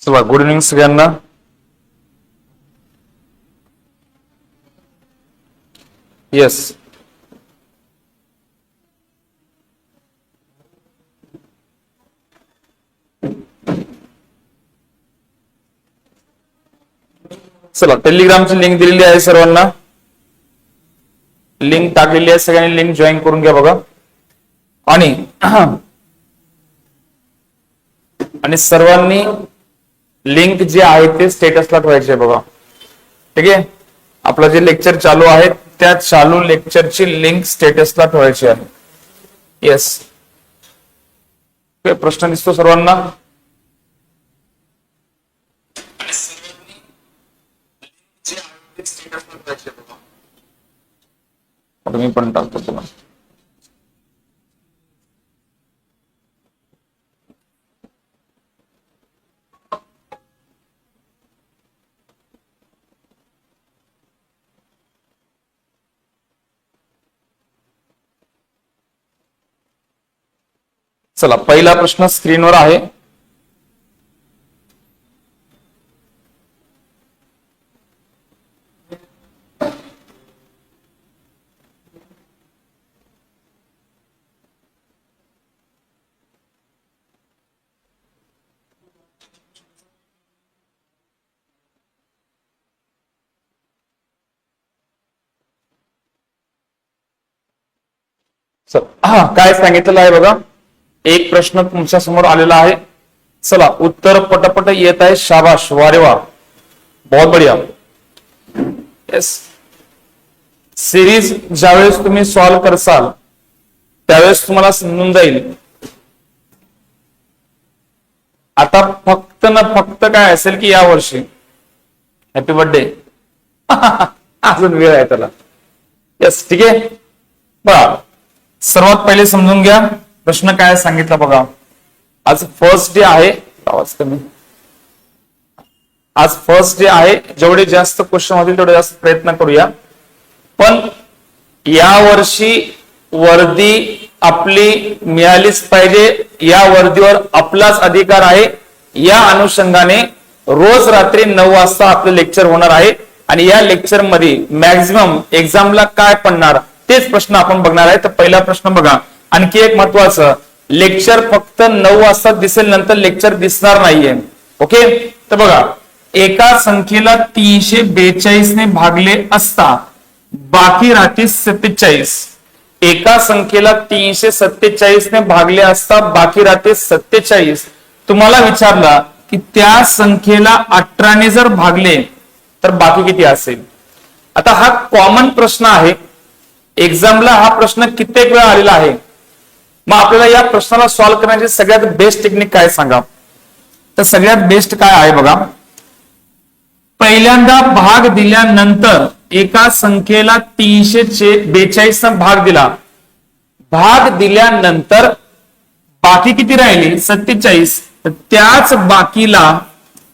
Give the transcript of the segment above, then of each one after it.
चला, good evening सगळ्यांना. Yes, चला, टेलिग्रामची लिंक दिलेली आहे सर्वांना. लिंक टाकलेली आहे, सगळ्यांनी लिंक जॉईन करून घ्या बघा. आणि आणि सर्वांनी लिंक जे आहे ते स्टेटसला ठेवायचे बघा. ठीक आहे, आपलं जे लेक्चर चालू आहे त्या चालू लेक्चरची लिंक स्टेटसला ठेवायची आहे. येस, प्रश्न दिसतो सर्वांना? मी पण टाकतो तुम्हाला. चला, पहिला प्रश्न स्क्रीनवर आहे. काय सांगितलेलं आहे बघा. एक प्रश्न तुमच्या समोर आलेला आहे. चला, उत्तर पटपट येत आहे. शाबाश, वारे वा, बहुत बढिया. येस, सिरीज ज्यावेळेस तुम्ही सॉल्व्ह करसाल त्यावेळेस तुम्हाला समजून जाईल. आता फक्त ना फक्त काय असेल की या वर्षी हॅपी बर्थडे अजून वेळ आहे त्याला. येस, ठीक आहे. बघा, सर्वात पहिले समजून घ्या प्रश्न काय सांगितला बघा. आज फर्स्ट डे आहे. आवाज कमी. आज फर्स्ट डे आहे. जेवढे जास्त क्वेश्चन होतील तेवढे जास्त प्रयत्न करूया. पण या वर्षी वर्दी आपली मिळालीच पाहिजे. या वर्दीवर आपलाच अधिकार आहे. या अनुषंगाने रोज रात्री 9 वाजता आपलं लेक्चर होणार आहे. आणि या लेक्चर मध्ये मॅक्झिमम एक्झामला काय पडणार तेच प्रश्न आपण बघणार आहे. तर पहिला प्रश्न बघा. आणखी एक महत्वाचं, लेक्चर फक्त 9 वाजता दिसेल, नंतर लेक्चर दिसणार नाहीये. ओके, तर बघा, एका संख्येला 342 ने भागले असता बाकी राहते 47. एका संख्येला 347 ने भागले असता बाकी राहते 47. तुम्हाला विचारला की त्या संख्येला 18 ने जर भागले तर बाकी किती असेल. आता हा कॉमन प्रश्न आहे. एक्झामला हा प्रश्न कित्येक वेळा आलेला आहे. मग आपल्याला या प्रश्नाला सॉल्व्ह करण्याची सगळ्यात बेस्ट टेक्निक काय सांगा. तर सगळ्यात बेस्ट काय आहे बघा. पहिल्यांदा भाग दिल्यानंतर एका संख्येला 342 भाग दिला. भाग दिल्यानंतर बाकी किती राहिली 47. तर त्याच बाकीला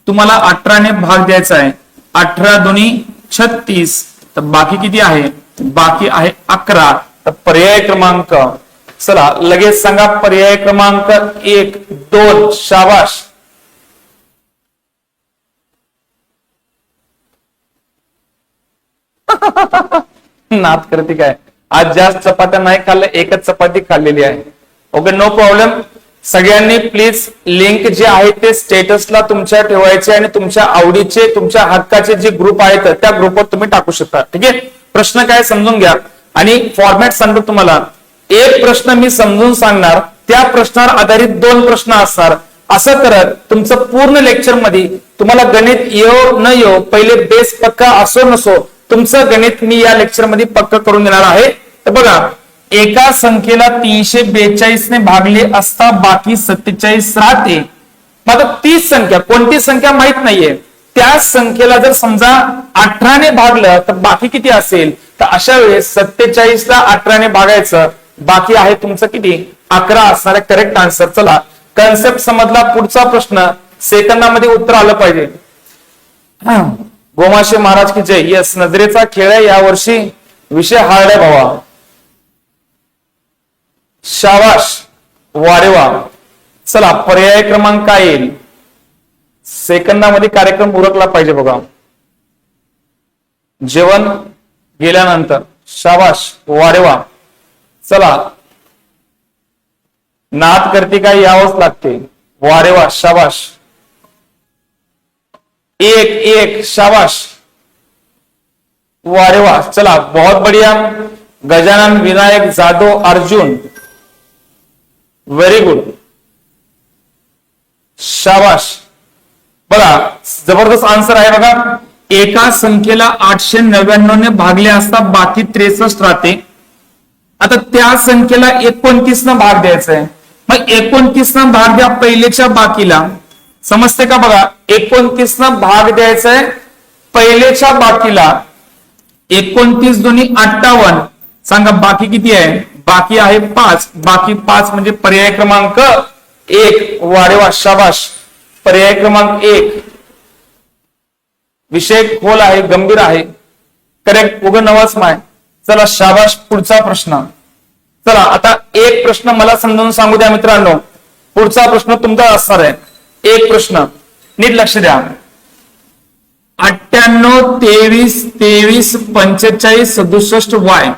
तुम्हाला 18 ने भाग द्यायचा आहे. 18 दुनी 36. तर बाकी किती आहे, बाकी आहे 11. तर पर्याय क्रमांक, चला लगेच सांगा, पर्याय क्रमांक 1, 2. शाबाश. नात करते काय. आज जास्त चपात्या नाही खाल्ल्या, एकच चपाती खाल्लेली आहे. Okay, no problem. सगळ्यांनी प्लीज लिंक जे आहे ते स्टेटसला तुमच्या ठेवायचे आणि तुमच्या आवडीचे तुमच्या हक्काचे जे ग्रुप आहेत त्या ग्रुपवर तुम्ही टाकू शकता. ठीक आहे, प्रश्न काय समजून घ्या आणि फॉर्मॅट सांगतो तुम्हाला. एक प्रश्न मी समजून सांगणार, त्या प्रश्नावर आधारित 2 प्रश्न असणार. असं करत तुमचं पूर्ण लेक्चर मध्ये तुम्हाला गणित येऊ न येऊ, पहिले बेस पक्का असो नसो, तुमचं गणित मी या लेक्चर मध्ये पक्का करून देणार आहे. तर बघा, एका संख्येला 342 ने भागले असता बाकी 47 राहते. मग तीच संख्या, कोणती संख्या माहित नाहीये, त्या संख्येला जर समजा 18 ने भागलं तर बाकी किती असेल. तर अशा वेळेस 47 ला 18 ने भागायचं, बाकी आहे तुमचं किती 11 असणार. Correct answer. चला, कन्सेप्ट समजला. पुढचा प्रश्न सेकंदामध्ये उत्तर आलं पाहिजे. गोमाशे महाराज की जय. यस, नजरेचा खेळ आहे यावर्षी, विषय हार्ड आहे भावा. शाबाश, वारे वा. चला, पर्याय क्रमांक काय येईल. सेकंदामध्ये कार्यक्रम उरकला पाहिजे बघा. जेवण गेल्यानंतर शाबाश, वारे वा. चला, नाद करते काय यावंच लागते. वारे वा, शाबाश. एक एक, शाबाश, वारे वा. चला, बहुत बढ़िया. गजानन, विनायक, जाधव, अर्जुन, व्हेरी गुड, शाबाश. बघा, जबरदस्त आन्सर आहे बघा. एका संख्येला 899 ने भागले असता बाकी 63 राहते. आता त्या संख्येला 29 न भाग द्यायचा आहे. मग 29 न भाग द्या पहिलेच्या बाकीला. समजते का? बघा, 29 न भाग द्यायचा आहे पहिलेच्या बाकीला. 29 दोन्ही 58. सांगा बाकी किती आहे? बाकी आहे 5. बाकी 5 म्हणजे पर्याय क्रमांक 1. वारे वा, शाबाश. पर्याय क्रमांक 1. विषय खोल आहे, गंभीर आहे. करेक्ट, उघड नवच माय. चला, शाबाश. पुढचा प्रश्न. चला, आता एक प्रश्न मला समजून सांगू द्या मित्रांनो. पुढचा प्रश्न तुमचा असणार आहे. एक प्रश्न नीट लक्ष द्या. 98, 23, 23, 45, 67 वाय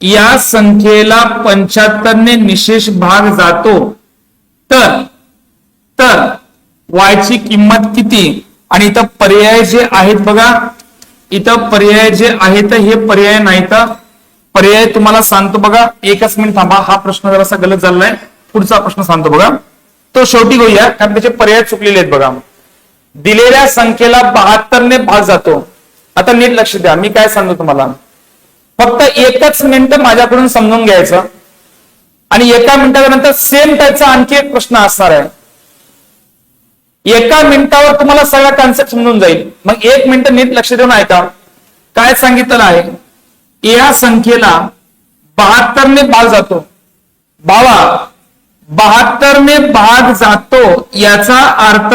या संख्येला 75 ने निशेष भाग जातो तर वायची किंमत किती? आणि इथं पर्याय जे आहेत बघा, इथं पर्याय जे आहेत हे पर्याय नाही तर पर्याय तुम्हाला सांगतो बघा. एकच मिनिट थांबा, हा प्रश्न जरासा गलत झालाय. पुढचा प्रश्न सांगतो बघा, तो शेवटी घेऊया कारण त्याचे पर्याय चुकलेले आहेत बघा. दिलेल्या संख्येला 72 ने भाग जातो. आता नीट लक्ष द्या, मी काय सांगतो तुम्हाला. फक्त एकच मिनिट माझ्याकडून समजून घ्यायचं आणि एका मिनिटानंतर सेम टाईपचा आणखी एक प्रश्न असणार आहे. एका मिनिटावर तुम्हाला सगळा कॉन्सेप्ट समजून जाईल. मग एक मिनिट नीट लक्ष देऊन ऐका. काय सांगितलं आहे? या संख्येला 72 ने भाग जातो. भावा, 72 ने भाग जातो याचा अर्थ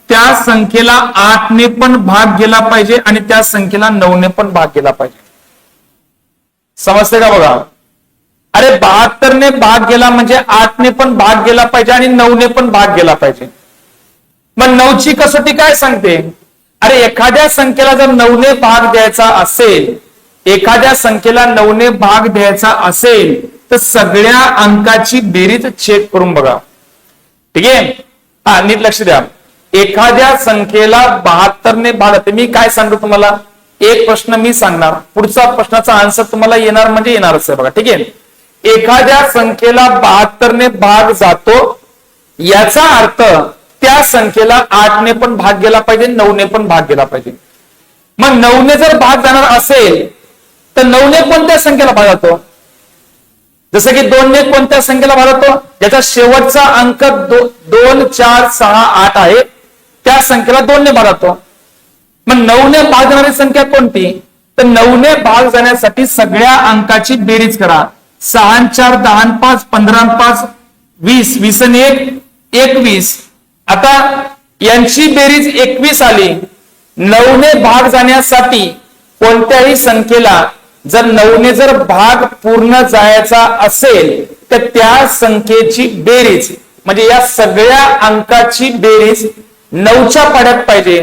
त्या संख्येला 8 ने पण भाग गेला पाहिजे आणि त्या संख्येला 9 ने पण भाग गेला पाहिजे. समजते का? बघा, अरे 72 ने भाग गेला म्हणजे 8 ने पण भाग गेला पाहिजे आणि 9 ने पण भाग गेला पाहिजे. मग 9 ची कसोटी काय सांगते? अरे एखाद्या संख्येला जर 9 ने भाग द्यायचा असेल, एखाद्या संख्येला 9 ने भाग द्यायचा असेल तर सगळ्या अंकाची बेरीज चेक करून बघा. ठीक आहे? हा, नीट लक्ष द्या. एखाद्या संख्येला 72 ने भाग जाते. मी काय सांगतो तुम्हाला, एक प्रश्न मी सांगणार, पुढचा प्रश्नाचा आन्सर तुम्हाला येणार म्हणजे येणारच आहे बघा. ठीक आहे? एखाद्या संख्येला 72 ने भाग जातो याचा अर्थ त्या संख्येला 8 ने पण भाग गेला पाहिजे, 9 ने पण भाग गेला पाहिजे. मग 9 ने जर भाग जाणार असेल तर 9 ने कोणत्या संख्येला भाग जातो? जसं की 2 ने कोणत्या संख्येला भाग जातो? ज्याचा शेवटचा अंक 2, 4, 6, 8 आहे त्या संख्येला 2 ने भाग जातो. मग 9 ने भाग जाणारी संख्या कोणती? तर 9 ने भाग जाण्यासाठी सगळ्या अंकाची बेरीज करा. 6, 4, 10, 5, 15, 5, 20, 20 आणि 1, 21. आता यांची बेरीज 21 आली. 9 ने भाग जाण्यासाठी कोणत्याही संख्येला जर 9 ने जर भाग पूर्ण जायचा असेल तर त्या संख्येची बेरीज म्हणजे या सगळ्या अंकाची बेरीज 9च्या पाड्यात पाहिजे.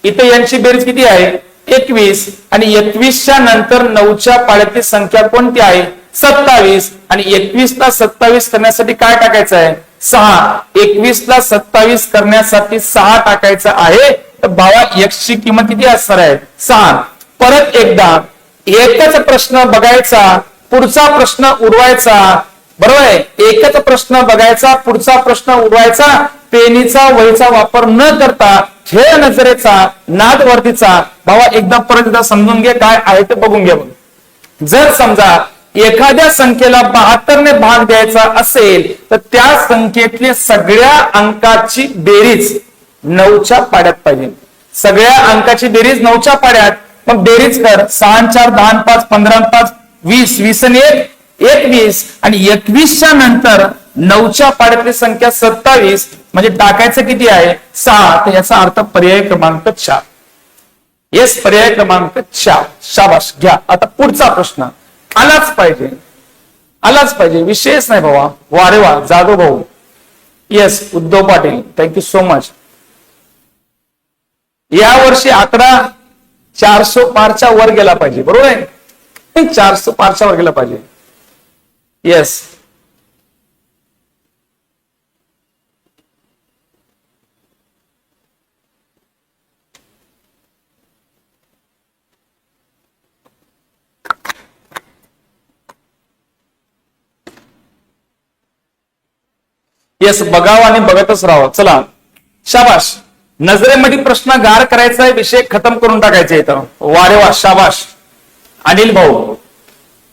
इथे यांची बेरीज किती आहे? 21. आणि 21च्या नंतर 9च्या पाड्यातली संख्या कोणती आहे? 27. आणि 21 ला 27 करण्यासाठी काय टाकायचं आहे? 6. 21 ला 27 करण्यासाठी 6 टाकायचं आहे. तर भावा x ची किंमत किती असणार आहे? 6. परत एकदा एकच प्रश्न बघायचा, पुढचा प्रश्न उडवायचा. बरोबर आहे? एकच प्रश्न बघायचा, पुढचा प्रश्न उडवायचा. पेनीचा वहीचा वापर न करता खेळ नजरेचा, नाद वर्दीचा. भावा एकदा परत एकदा समजून घे काय आहे ते बघून घे. जर समजा एखाद्या संख्येला 72 ने भाग द्यायचा असेल तर त्या संख्येतल्या सगळ्या अंकाची बेरीज 9च्या पाड्यात पाहिजे. सगळ्या अंकाची बेरीज 9च्या पाड्यात. मग बेरीज कर. 6, 4, 10, 5, 15, 5, 20, 20 आणि 1, 21. आणि 21च्या नंतर 9च्या पाड्यातली संख्या 27 म्हणजे टाकायचं किती आहे? 6. तर याचा अर्थ पर्याय क्रमांक 4. येस, पर्याय क्रमांक 4. शाबाश, घ्या. आता पुढचा प्रश्न आलाच पाहिजे, आलाच पाहिजे, विशेष नाही भावा. वारे वा, जाधव भाऊ. Yes, Uddhav Patil, thank you so much. या वर्षी आकडा 400 पारच्या वर गेला पाहिजे, बरोबर आहे? 400 पारच्या वर गेला पाहिजे. येस. येस, बघावं आणि बघतच राहावं. चला, शाबाश. नजरेमध्ये प्रश्न गार करायचा आहे, विषय खतम करून टाकायचा इथं. वारे वा, शाबाश. अनिल भाऊ,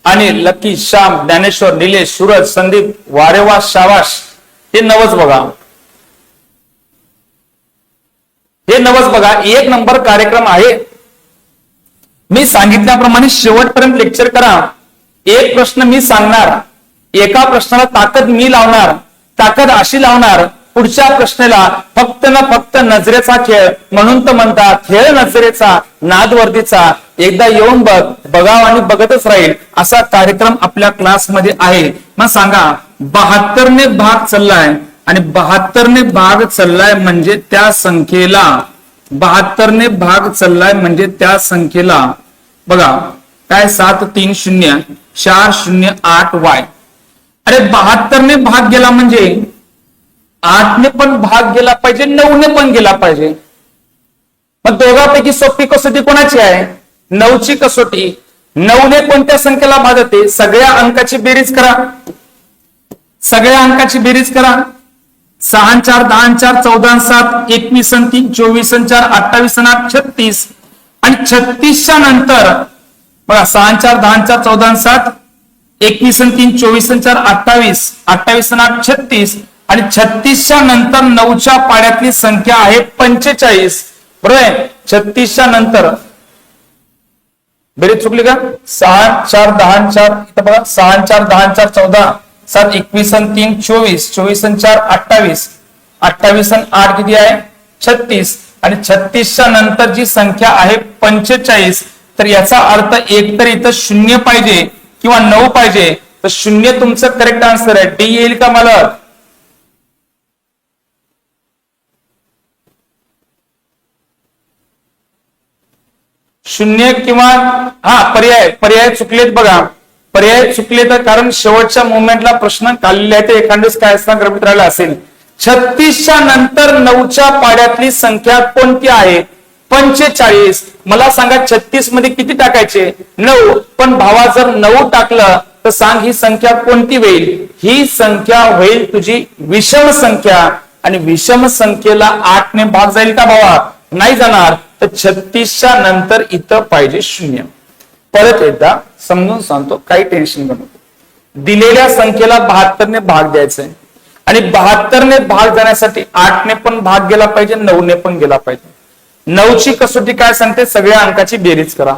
अनिल, लकी, श्याम, ज्ञानेश्वर, निलेश, सूरज, संदीप, वारे वा, शाबाश. हे नवच बघा, हे नवच बघा. 1 नंबर कार्यक्रम आहे. मी सांगितल्याप्रमाणे शेवटपर्यंत लेक्चर करा. एक प्रश्न मी सांगणार, एका प्रश्नाला ताकद मी लावणार, ताकद अशी लावणार, पुढच्या प्रश्नाला फक्त ना फक्त नजरेचा खेळ, म्हणून तर म्हणतात खेळ नजरेचा, नादवर्दीचा. एकदा येऊन बघ, बघाव आणि बघतच राहील, असा कार्यक्रम आपल्या क्लासमध्ये आहे. मग सांगा, 72ने भाग चाललाय आणि 72ने भाग चाललाय म्हणजे त्या संख्येला, 72ने भाग चाललाय म्हणजे त्या संख्येला बघा काय, 7304008y. अरे 72ने भाग गेला म्हणजे 8ने पण भाग गेला पाहिजे, 9ने पण गेला पाहिजे. मग दोघांपैकी सोपी कसोटी कोणाची आहे? 9ची कसोटी. 9ने कोणत्या संख्येला भागते? सगळ्या अंकाची बेरीज करा, सगळ्या अंकाची बेरीज करा. 6 4 10 4 14 7 21 3 24 4 28 8 36 आणि 36च्या नंतर बघा 6 4 10 4 14 7 21 3 24 4 28 28 8 36 आणि 36च्या नंतर 9च्या पाड्यातली संख्या आहे 45. बरोबर आहे? 36च्या नंतर बेरीज चुकली का? 6 4 10 4 इथं बघा 6 4 10 4 14 7 21 3 24 24 4 28 28 8 किती आहे? 36 आणि 36च्या नंतर जी संख्या आहे 45. तर याचा अर्थ एक तर इथं 0 पाहिजे किंवा 9 पाहिजे. तर 0 तुमचं करेक्ट आन्सर आहे. डी येईल का मला? शून्य किंवा पर्याय चुकलेत बघा, पर्याय चुकले तर कारण शेवटच्या मोमेंटला प्रश्न काढलेले आहे. ते एखाद्यास काय असताना गृहीत राहिला असेल. 36च्या नंतर 9च्या पाड्यातली संख्या कोणती आहे? 45. मला सांगा 36 मध्ये किती टाकायचे? 9. पण भावा जर 9 टाकलं तर सांग ही संख्या कोणती होईल? ही संख्या होईल तुझी विषम संख्या. आणि विषम संख्येला 8ने भाग जाईल का भावा? नाही जाणार. तर 36च्या नंतर इथं पाहिजे 0. परत एकदा समजून सांगतो, काही टेन्शन नको. दिलेल्या संख्येला 72ने भाग द्यायचा आहे आणि 72ने भाग जाण्यासाठी 8ने पण भाग गेला पाहिजे, 9ने पण गेला पाहिजे. 9ची कसोटी काय सांगते? सगळ्या अंकाची बेरीज करा.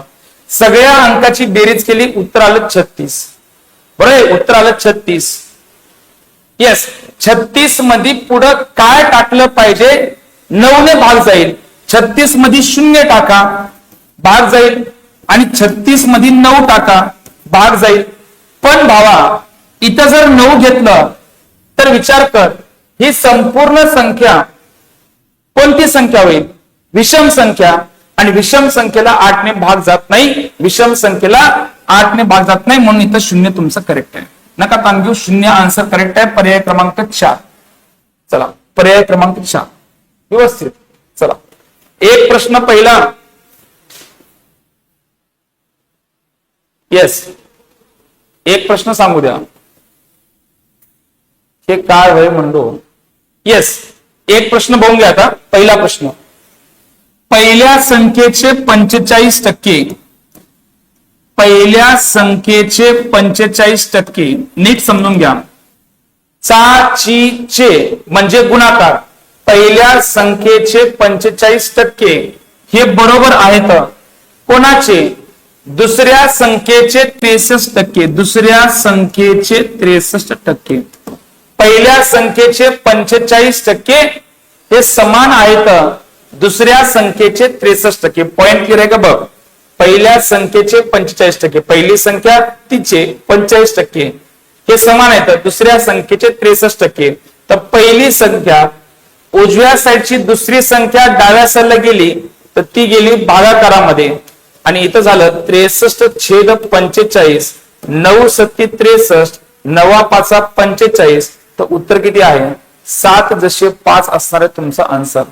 सगळ्या अंकाची बेरीज केली, उत्तर आलं 36. बरोबर? उत्तर आलं 36. येस. 36 मध्ये पुढं काय टाकलं पाहिजे? 9ने भाग जाईल. 36 मध्ये 0 टाका, भाग जाईल. आणि 36 मध्ये 9 टाका, भाग जाईल. पण भावा इथं जर 9 घेतलं तर विचार कर, ही संपूर्ण संख्या कोणती संख्या होईल? विषम संख्या. आणि विषम संख्येला 8ने भाग जात नाही, विषम संख्येला 8ने भाग जात नाही, म्हणून इथं 0 तुमचं करेक्ट आहे. नका ताण घेऊ, 0 आन्सर करेक्ट आहे. पर्याय क्रमांक 4. चला, पर्याय क्रमांक 4 व्यवस्थित. चला, एक प्रश्न पहिला. येस, एक प्रश्न सांगू द्या. हे काय होय म्हणलो. येस, एक प्रश्न बघून घ्या आता. पहिला प्रश्न, पहिल्या संख्येचे 45%, पहिल्या संख्येचे 45%, नीट समजून घ्या. चा ची चे म्हणजे गुणाकार. पहिल्या संख्येचे 45% हे बरोबर आहेत कोणाचे? दुसऱ्या संख्येचे 63%. दुसऱ्या संख्येचे 63%. पहिल्या संख्येचे 45% हे समान आहेत दुसऱ्या संख्येचे 63%. पॉइंट क्लिअर आहे का? बघ, पहिल्या संख्येचे 45%, पहिली संख्या तिचे 45% हे समान आहेत दुसऱ्या संख्येचे 63%. तर पहिली संख्या उजव्या साईडची दुसरी संख्या डाव्या साईडला गेली तर ती गेली भागाकारामध्ये आणि इथं झालं 63/45. 9 सत्ती 63, 9 पाचा 45. तर उत्तर किती आहे? 7/5 असणार आहे तुमचा आन्सर.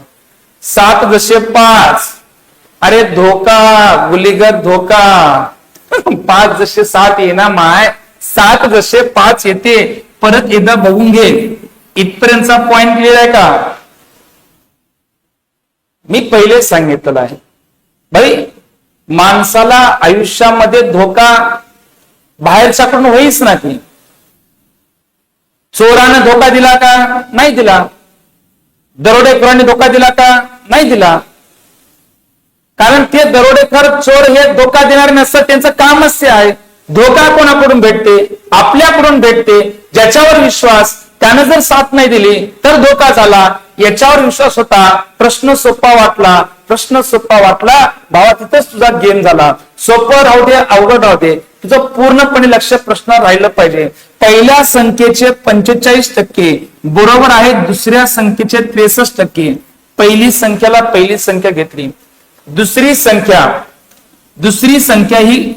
7/5. अरे धोका, गुलीगत धोका. 5/7 ये ना माय, 7/5 येते. परत एकदा बघून घे. इथपर्यंतचा पॉइंट क्लिअर आहे का? मी पहिले सांगितलं आहे भाई, माणसाला आयुष्यामध्ये धोका बाहेरच्याकडून होईच नाही. चोरानं धोका दिला का? नाही दिला. दरोडेखोरांनी धोका दिला का? नाही दिला. कारण ते दरोडेखोर, चोर हे धोका देणारे नसतात. त्यांचं कामच ते आहे. धोका कोणाकडून भेटते? आपल्याकडून भेटते. ज्याच्यावर विश्वास, त्यानं जर साथ नाही दिली तर धोका झाला. याच्यावर विश्वास होता, प्रश्न सोपा वाटला, भावा तिथंच तुझा गेम झाला. सोपं राहू दे, अवघड राहू दे, तुझं पूर्णपणे लक्ष प्रश्न राहिलं पाहिजे. पहिल्या संख्येचे 45% बरोबर आहे दुसऱ्या संख्येचे 63%. पहिली संख्याला पहिली संख्या घेतली. दुसरी संख्या ही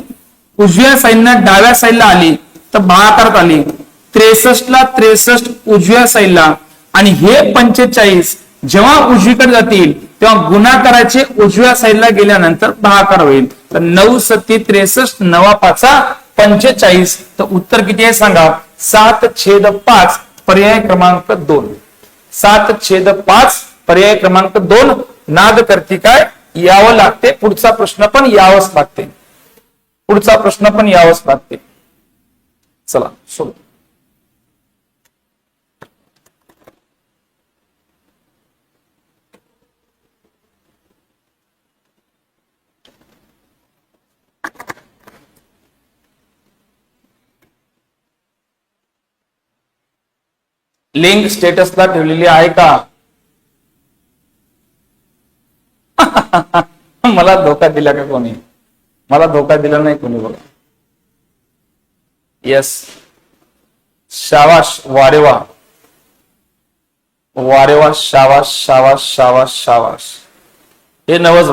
उजव्या साईडनं डाव्या साईडला आली तर भागाकारात आली. 63 ला 63 उजव्या साईडला आणि हे 45 जेव्हा उजवीकडे जातील तेव्हा गुणाकाराचे उजव्या साईडला गेल्यानंतर भागाकार होईल. तर 9 सत्ती 63, 9 पाचा 45. तर उत्तर किती आहे सांगा? 7/5 पर्याय क्रमांक 2. 7/5 पर्याय क्रमांक 2. नाद करती काय? यावं लागते. पुढचा प्रश्न पण यावंच लागते. चला सोड. लिंक स्टेटसला ठेवलेली आहे का? मला धोका दिला का कोणी? मला धोका दिला नाही कोणी बघा. येस, शाबाश, वारेवा, शाबाश. हे नवच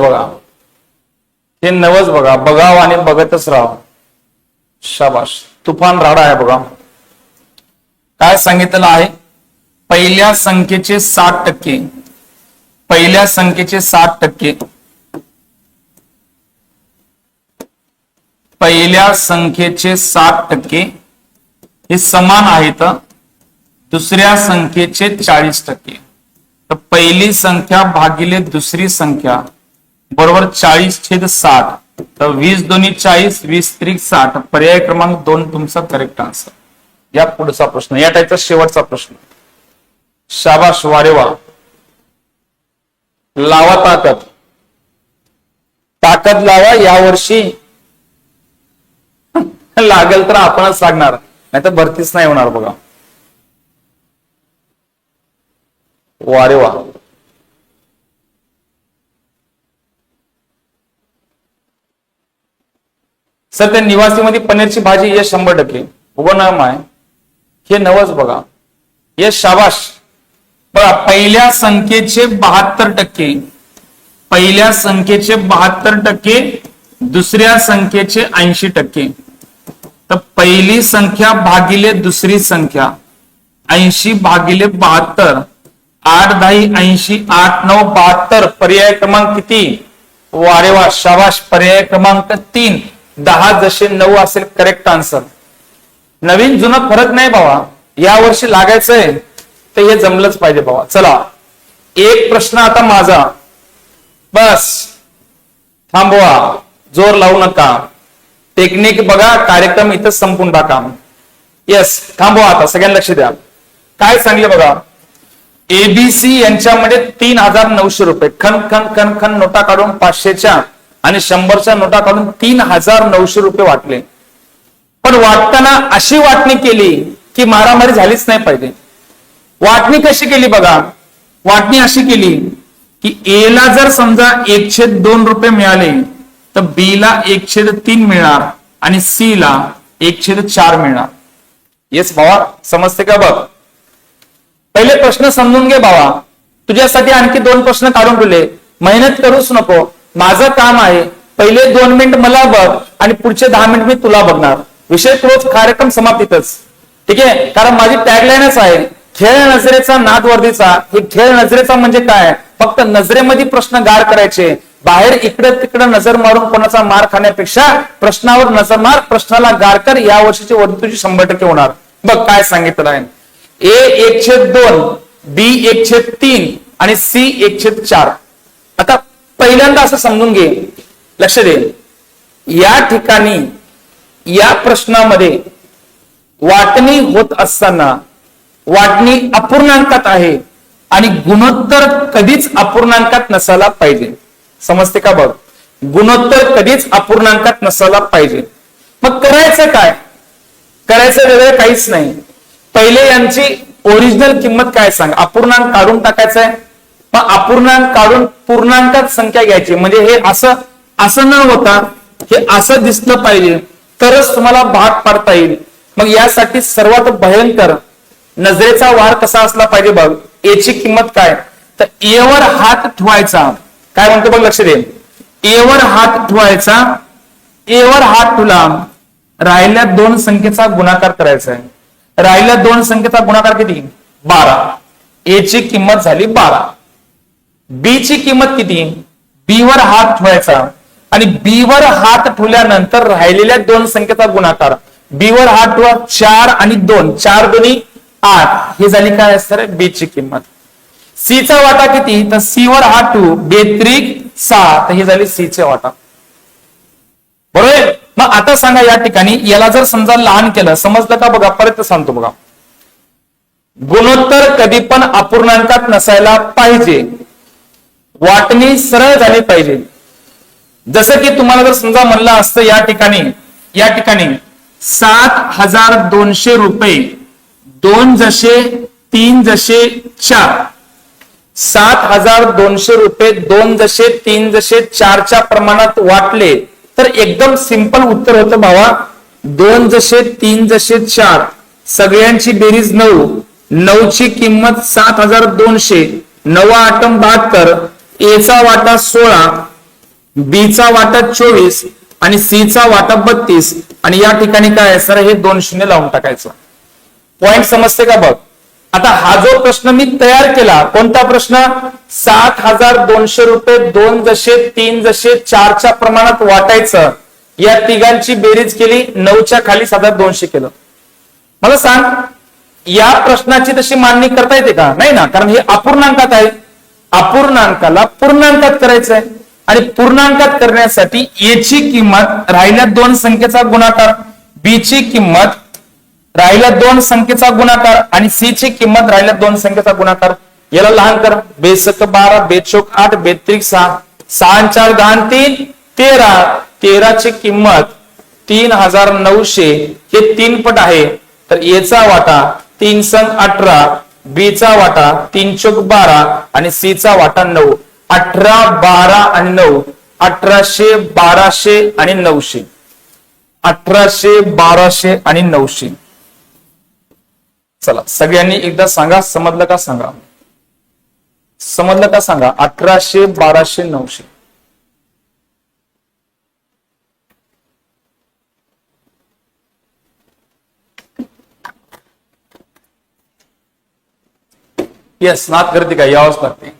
बघा, बघाव आणि बघतच राहा. शाबाश, तुफान राडा आहे बघा. काय सांगितलं आहे? पहिल्या संख्येचे 60%. पहिल्या संख्येचे 60%. पहिल्या संख्येचे 60% हे समान आहेत दुसऱ्या संख्येचे 40%. तर पहिली संख्या भागिले दुसरी संख्या बरोबर 40/60. तर 20 दोन्ही 40, 20 त्रिक 60. पर्याय क्रमांक 2 तुमचा करेक्ट आन्सर. या पुढचा प्रश्न, या टाईपचा शेवटचा प्रश्न. शाबाश, वारेवा. लावा ताकद लावा. यावर्षी लागेल तर आपणच लागणार, नाही तर भरतीच नाही होणार बघा. वारेवा. सर त्या निवासीमध्ये पनीरची भाजी हे 100%. उभं नाम आहे हे नवच बघा. हे शाबाश. बघा, पहिल्या संख्येचे 72%. पहिल्या संख्येचे 72%, दुसऱ्या संख्येचे 80%. तर पहिली संख्या भागिले दुसरी संख्या 80 भागिले 72. 8 10 80, 8 9 72. पर्याय क्रमांक किती? वारेवा, शाबाश. पर्याय क्रमांक 3. 10/9 असेल करेक्ट आन्सर. नवीन जुनं फरक नाही बाबा. या वर्षी लागायचंय तर हे जमलंच पाहिजे बाबा. चला, एक प्रश्न आता माझा, बस थांबवा, जोर लावू नका. टेक्निक बघा, कार्यक्रम इथं संपून टाका. येस, थांबवा आता, सगळ्यांना लक्ष द्या. काय सांगले बघा, एबीसी यांच्यामध्ये 3,900 रुपये खन नोटा काढून 500च्या आणि 100च्या नोटा काढून 3,900 रुपये वाटले. पण वाटताना अशी वाटणी केली की मारामारी झालीच नाही पाहिजे. वाटणी कशी केली बघा, वाटणी अशी केली की ए ला जर समजा 1/2 रुपये मिळाले तर बी ला 1/3 मिळणार आणि सी ला 1/4 मिळणार. येस भावा, समजते का? बघ, पहिले प्रश्न समजून घे भावा. तुझ्यासाठी आणखी 2 प्रश्न काढून ठेवले. मेहनत करूच नको, माझं काम आहे पहिले 2 मिनिट मला बघ आणि पुढचे 10 मिनिट मी तुला बघणार. विषय क्लोज, कार्यक्रम समाप्तीतच. ठीक आहे, कारण माझी टॅगलाईनच आहे खेळ नजरेचा नाद वर्दीचा. हे खेळ नजरेचा म्हणजे काय, फक्त नजरेमध्ये प्रश्न गार करायचे, बाहेर इकडे तिकडे नजर मारून कोणाचा मार खाण्यापेक्षा प्रश्नावर नजर मार, प्रश्नाला गार कर. या वर्षीची वर्दी तुझी 100% होणार. बघ काय सांगितलं आहे, A 1/2, B 1/3 आणि C 1/4. आता पहिल्यांदा असं समजून घे, लक्ष दे, या ठिकाणी या प्रश्नामध्ये वाटणी होत असताना वाटणी अपूर्णांकात आहे आणि गुणोत्तर कधीच अपूर्णांकात नसायला पाहिजे. समजते का बघ, गुणोत्तर कधीच अपूर्णांकात नसायला पाहिजे. मग करायचं काय, करायचं वेगळं काहीच नाही. पहिले यांची ओरिजिनल किंमत काय सांग, अपूर्णांक काढून टाकायचंय. मग अपूर्णांक काढून पूर्णांकात संख्या घ्यायची. म्हणजे हे असं न होता हे असं दिसलं पाहिजे, तरच तुम्हाला भाग पाडता येईल. मग यासाठी सर्वात भयंकर नजरेचा वार कसा असला पाहिजे बघ. एची किंमत काय, तर ए वर हात ठेवायचा. काय म्हणतो बघ, लक्ष दे, ए वर हात ठेवायचा. ए वर हात ठेवला, राहिल्या 2 संख्येचा गुणाकार करायचा आहे. राहिल्या 2 संख्येचा गुणाकार किती, 12. ए ची किंमत झाली 12. बी ची किंमत किती, बी वर हात ठेवायचा आणि बी वर हात ठेवल्यानंतर राहिलेल्या 2 संख्येचा गुणाकार. बी वर हात ठेवा, 4 आणि 2, 4 दोन्ही 8, हे झाली काय असणार बी ची किंमत. सी चा वाटा किती, तर सी वर हात ठेवू, 2×3=6, तर ही झाली सी चा वाटा. बरोबर. मग आता सांगा या ठिकाणी याला जर समजा लहान केलं, समजलं का बघा, परत सांगतो बघा. गुणोत्तर कधी पण अपूर्णांकात नसायला पाहिजे, वाटणी सरळ झाली पाहिजे. जसं की तुम्हाला जर समजा म्हणलं असतं या ठिकाणी 7,200 रुपये 2 जसे 3 जसे 4, 7,200 रुपये 2 जसे 3 जसे 4च्या प्रमाणात वाटले तर एकदम सिंपल उत्तर होतं भावा. 2 जसे 3 जसे 4, सगळ्यांची बेरीज 9, 9 ची किंमत 7,200, 9×8 = 72, ए चा वाटा 16, बी चा वाटा 24 आणि सी चा वाटा 32. आणि या ठिकाणी काय आहे सर, हे 2 शून्य लावून टाकायचं. पॉइंट समजते का बघ. आता हा जो प्रश्न मी तयार केला, कोणता प्रश्न, 7,200 रुपये 2 जसे 3 जसे 4च्या प्रमाणात वाटायचं. या तिघांची बेरीज केली, 9च्या खाली 7,200 केलं. मला सांग या प्रश्नाची तशी मांडणी करता येते का, नाही ना, कारण हे अपूर्णांकात आहे. अपूर्णांकाला पूर्णांकात करायचं आहे आणि पूर्णांकात करण्यासाठी ए ची किंमत राहिल्या 2 संख्येचा गुणाकार, बी ची किंमत राहिल्या 2 संख्येचा गुणाकार आणि सी ची किंमत राहिल्या 2 संख्येचा गुणाकार. याला लहान कर, 2×7 = 12, 2×4 = 8, 2×3 = 6, 6 × 4 = 10, 13, 13 ची किंमत 3,900, हे 3 पट आहे. तर ए चा वाटा 3 × 18, बी चा वाटा 3×4 = 12 आणि सी चा वाटा 9. 18, 12 आणि 9, 1800, 1200 आणि 900. 1800, 1200 आणि 900. चला सगळ्यांनी एकदा सांगा, समजलं का सांगा, समजलं का सांगा. 1800, 1200, 900. येस, नात करते का, यावंच लागते.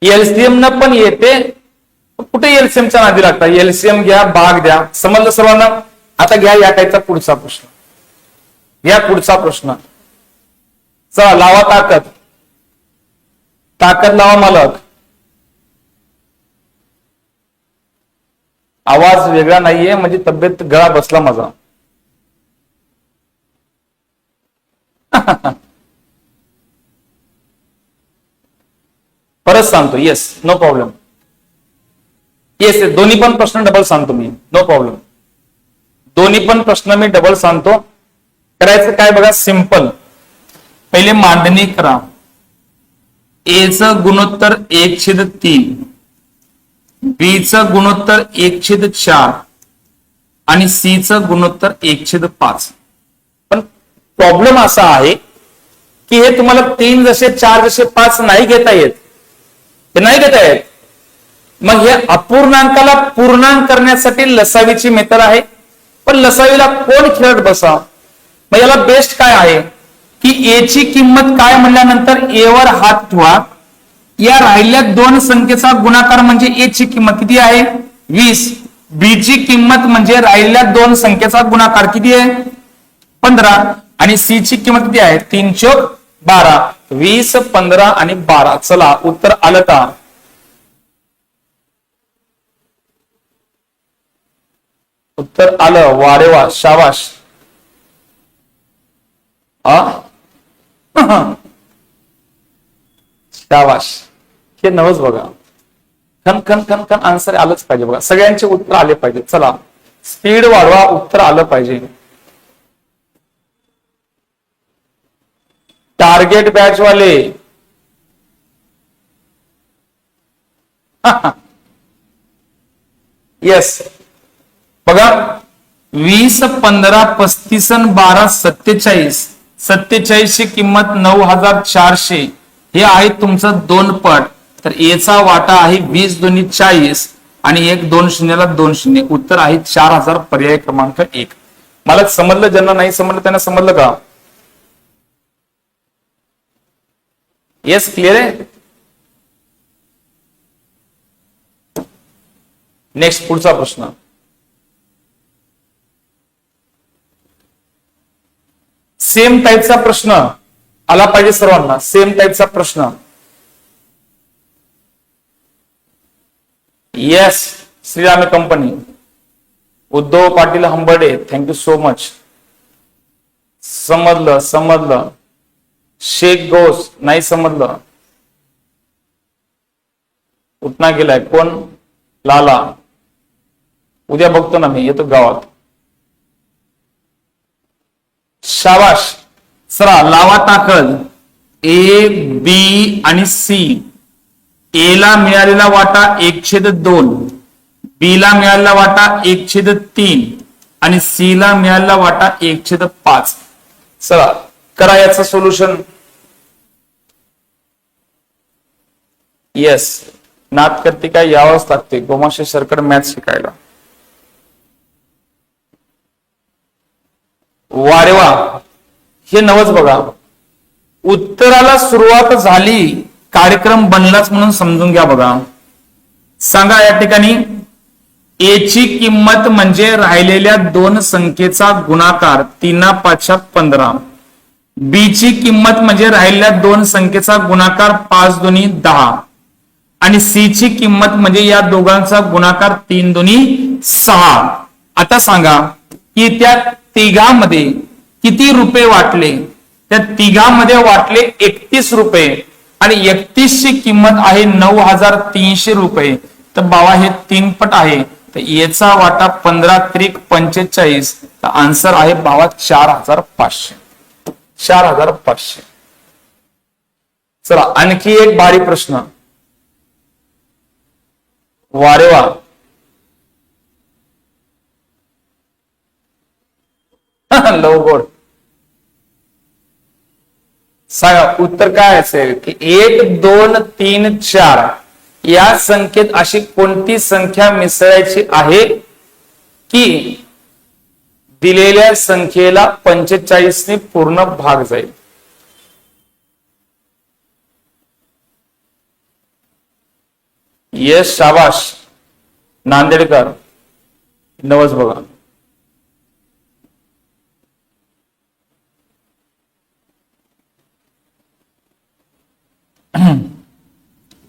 एलसीएम न पण येते, कुठे एलसीएमच्या नादी लागतात. एलसीएम घ्या, भाग द्या, समजलं सर्वांना. आता घ्या या टाईपचा पुढचा प्रश्न, घ्या पुढचा प्रश्न. चला लावा ताकद, ताकद लावा मालक. आवाज वेगळा नाहीये म्हणजे तब्येत गळा बसला माझा. परत सांगतो, येस, नो प्रॉब्लेम. येस, दोन्ही पण प्रश्न डबल सांगतो मी, नो प्रॉब्लेम. दोन्ही पण प्रश्न मी डबल सांगतो. करायचं काय बघा, सिंपल. पहिले मांडणी करा. ए चं गुणोत्तर 1/3, बी चं गुणोत्तर 1/4 आणि सी चं गुणोत्तर 1/5. पण प्रॉब्लेम असा आहे की हे तुम्हाला 3 जसे 4 जसे 5 नाही घेता येत, हे नाही घेता येत. मग हे अपूर्णांकाला पूर्णांक करण्यासाठी लसावीची मेथड आहे. पण लसावीला कोण खेळत बसा? मग याला बेस्ट काय आहे की ए ची किंमत काय म्हणल्यानंतर ए वर हात ठेवा. या राहिल्या 2 संख्येचा गुणाकार म्हणजे ए ची किंमत किती आहे 20. बी ची किंमत म्हणजे राहिलेल्या 2 संख्येचा गुणाकार किती आहे 15. आणि सी ची किंमत किती आहे 3 चौक 12. 20, 15 आणि 12. चला उत्तर आलं का? उत्तर आलं. वारे वा, शाबाश. शाबाश. हे नवच बघा. खन खन खन खन आन्सर आलंच पाहिजे बघा. सगळ्यांचे उत्तर आले पाहिजे. चला स्पीड वाढवा, उत्तर आलं पाहिजे. टार्गेट बॅच वाले येस बघा. 20, 15, 35 आणि 12, 47. 47 ची किंमत 9400. हे आहे तुमचं 2 पट. तर एचा वाटा आहे 20 दोन्ही 40 आणि 1 2 शून्याला 2 शून्य. उत्तर आहे 4000. पर्याय क्रमांक 1. मला समजलं, ज्यांना नाही समजलं त्यांना समजलं का? येस, क्लिअर आहे. नेक्स्ट पुढचा प्रश्न. सेम टाईपचा प्रश्न आला पाहिजे सर्वांना. सेम टाईपचा प्रश्न. Yes, Shriram company, Uddhav Patil Hambarde, thank you so much. समजलं समजलं. शेख गोस नाही समजलं. उठना गेलाय कोण? लाला. उद्या बघतो ना मी, येतो गावात. शाबाश. चला लावा ताकद. ए, बी आणि सी. ए ला मिळालेला वाटा 1/2, बी ला मिळालेला वाटा 1/3 आणि सी ला मिळालेला वाटा 1/5. चला करा याचं सोल्युशन. येस, नात करते काय यावंच लागते गोमाशे सरकड मॅथ शिकायला. वारे वा, हे नवच बघा. उत्तराला सुरुवात झाली, कार्यक्रम बनलाच म्हणून समजून घ्या. बघा सांगा या ठिकाणी ए ची किंमत म्हणजे राहिलेल्या 2 संख्येचा गुणाकार 3 5 15. बी ची किंमत म्हणजे राहिलेल्या 2 संख्येचा गुणाकार 5 2 10. आणि सी ची किंमत म्हणजे या दोघांचा गुणाकार 3 2 6. आता सांगा की त्या तिघांमध्ये किती रुपये वाटले? त्या तिघांमध्ये वाटले 31 रुपये आणि 31 ची किंमत आहे 9300 रुपये. तर बाबा हे 3 पट आहे. तर याचा वाटा 15 त्रिक 45. तर आन्सर आहे बाबा 4500. 4500. चला आणखी एक भारी प्रश्न. वारे वा. लव गोड. सांगा उत्तर काय असेल की 1 2 3 4 या संख्येत अशी कोणती संख्या मिसळायची आहे की दिलेल्या संख्येला 45 ने पूर्ण भाग जाईल? येस, शाबाश नांदेडकर. नवस बघा.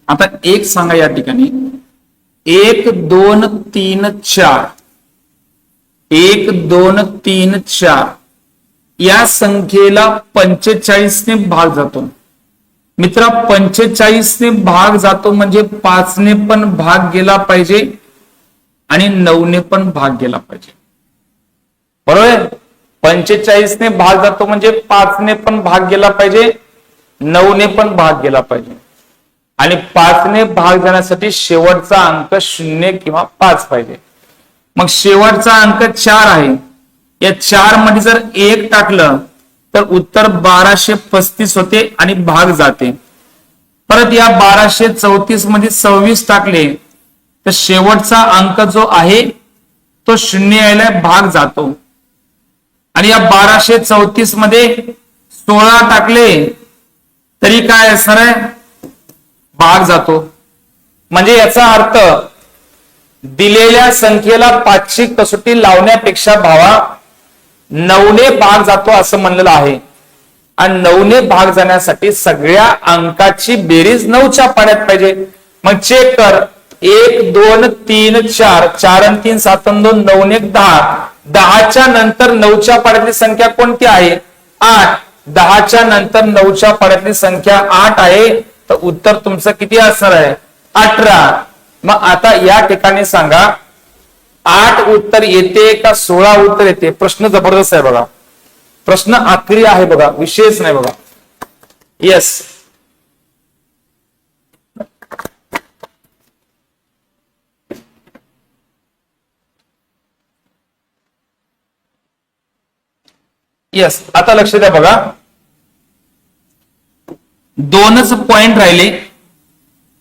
आता एक सांगा या ठिकाणी 1 2 3 4 1 2 3 4 या संख्येला 45 ने भाग जातो. मित्रा 45 ने भाग जातो म्हणजे 5 ने पण भाग गेला पाहिजे आणि 9 ने पण भाग गेला पाहिजे. बरोबर. 45 ने भाग जातो म्हणजे 5 ने पण भाग गेला पाहिजे, 9 ने पण भाग गेला पाहिजे. आणि 5 ने भाग जाण्यासाठी शेवटचा अंक 0 किंवा 5 पाहिजे. मग शेवटचा अंक 4 आहे. या 4 मध्ये जर 1 टाकलं तर उत्तर 1235 होते आणि भाग जाते. परत या 1234 मध्ये 26 टाकले तर शेवटचा अंक जो आहे तो शून्य यायला भाग जातो. आणि या 1234 मध्ये 16 टाकले तरी काय असणार आहे, भाग जातो. म्हणजे याचा अर्थ दिलेल्या संख्येला 5ची कसोटी लावण्यापेक्षा भावा 9ने भाग जातो असं म्हणलेलं आहे. आणि 9ने भाग जाण्यासाठी सगळ्या अंकाची बेरीज 9च्या पाड्यात पाहिजे. मग चेक कर, 1 2 3 4 4 आणि 3 7 आणि 2 9 1 10. 10च्या नंतर 9च्या पाड्यातली संख्या कोणती आहे, 8. 10च्या नंतर 9च्या पाड्यातली संख्या 8 आहे. तर उत्तर तुमचं किती असणार आहे, 18. मग आता या ठिकाणी सांगा 8 उत्तर येते का 16 उत्तर येते. प्रश्न जबरदस्त आहे बघा, प्रश्न आखरी आहे बघा, विशेष नाही बघा. Yes, yes. आता लक्ष द्या बघा, 2च पॉइंट राहिले,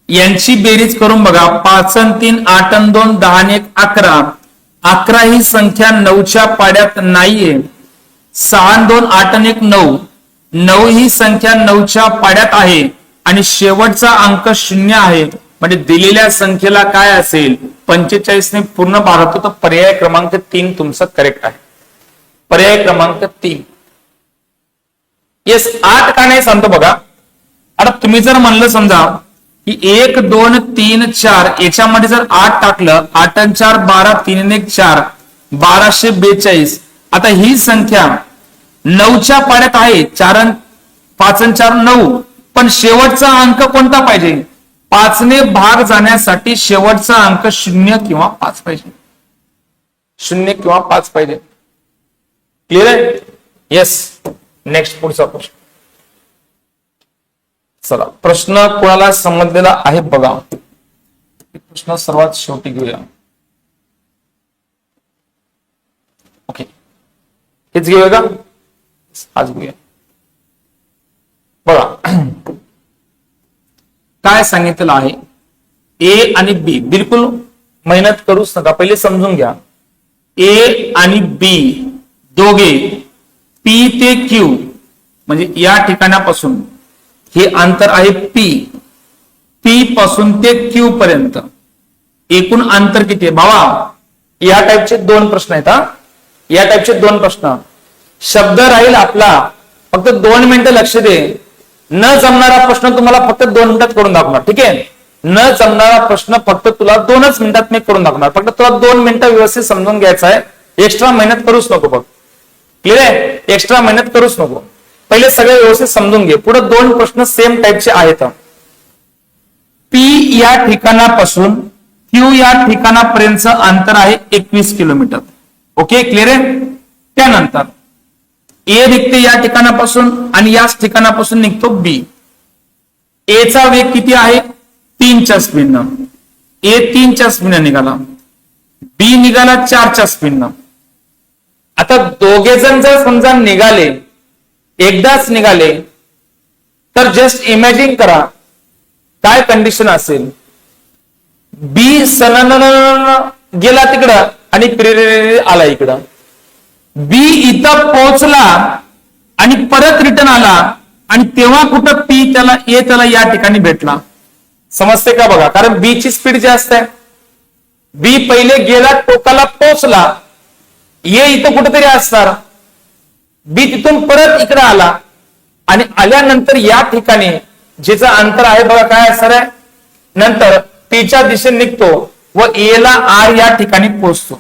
यांची बेरीज करून बघा. 5 आणि 3 8 आणि 2 10 आणि 1 11. 11 ही संख्या 9च्या पाड्यात नाहीये. 6 आणि 2 8 आणि 1 9. 9 ही संख्या 9च्या पाड्यात आहे आणि शेवटचा अंक 0 आहे. म्हणजे दिलेल्या संख्येला काय असेल, 45 ने पूर्ण भाग होतो. तर पर्याय क्रमांक 3 तुमचं करेक्ट आहे. पर्याय क्रमांक 3. येस. 8 का नाही सांगतो बघा. आता तुम्ही जर म्हणलं समजा की 1 2 3 4 याच्यामध्ये जर 8 टाकलं, 8 आणि 4 12 3 आणि 1 4 1242. आता ही संख्या 9च्या पाड्यात आहे, 4 आणि 5 आणि 4 9. पण शेवटचा अंक कोणता पाहिजे, 5ने भाग जाण्यासाठी शेवटचा अंक 0 किंवा 5 पाहिजे. 0 किंवा 5 पाहिजे. क्लिअर आहे. येस. नेक्स्ट पुढचा प्रश्न. चला, प्रश्न कोणाला समजलेला आहे बघा. प्रश्न सर्वात शेवटी घेऊया. ओके, हेच घेऊया का, आज घेऊया बघा. काय सांगितलेलं आहे, ए आणि बी. बिलकुल मेहनत करूच नका, पहिले समजून घ्या. ए आणि बी दोघे पी ते क्यू, म्हणजे या ठिकाणापासून हे अंतर आहे पी. पी पासून ते क्यू पर्यंत एकूण अंतर किती आहे भावा. या टाईपचे 2 प्रश्न आहेत. या टाईपचे 2 प्रश्न. शब्द राहील आपला, फक्त 2 मिनिटं लक्ष दे. न जमणारा प्रश्न तुम्हाला फक्त 2 मिनिटात करून दाखवणार. ठीक आहे, न जमणारा प्रश्न फक्त तुला 2च मिनिटात मी करून दाखवणार. फक्त तुला 2 मिनिटं व्यवस्थित समजून घ्यायचं आहे. एक्स्ट्रा मेहनत करूच नको बघ. क्लिअर आहे, एक्स्ट्रा मेहनत करूच नको. पहिले सगळे व्यवस्थित समजून घे. पुढे 2 प्रश्न सेम टाईपचे आहेत. पी या ठिकाणापासून क्यू या ठिकाणापर्यंतचं अंतर आहे 21 किलोमीटर. ओके, क्लिअर आहे. त्यानंतर ए निघते या ठिकाणापासून आणि याच ठिकाणापासून निघतो बी. ए चा वेग किती आहे, 3च्या स्पीडनं. ए 3च्या स्पीडनं निघाला, बी निघाला 4च्या स्पीडनं. आता दोघे जण जर समजा निघाले, एकदाच निघाले, तर जस्ट इमॅजिन करा काय कंडिशन असेल. बी सनन गेला तिकडं आणि आला इकडं. बी इथं पोहोचला आणि परत रिटर्न आला आणि तेव्हा कुठं पी त्याला या ठिकाणी भेटला. समजते का बघा, कारण बी ची स्पीड जास्त आहे. बी पहिले गेला, टोकाला पोहोचला, ये इथं कुठेतरी असणार. बी तिथून परत इकडे आला आणि आल्यानंतर या ठिकाणी ज्याचं अंतर आहे बघा काय असणार आहे, नंतर पीच्या दिशेने निघतो व ए ला आर या ठिकाणी पोहोचतो.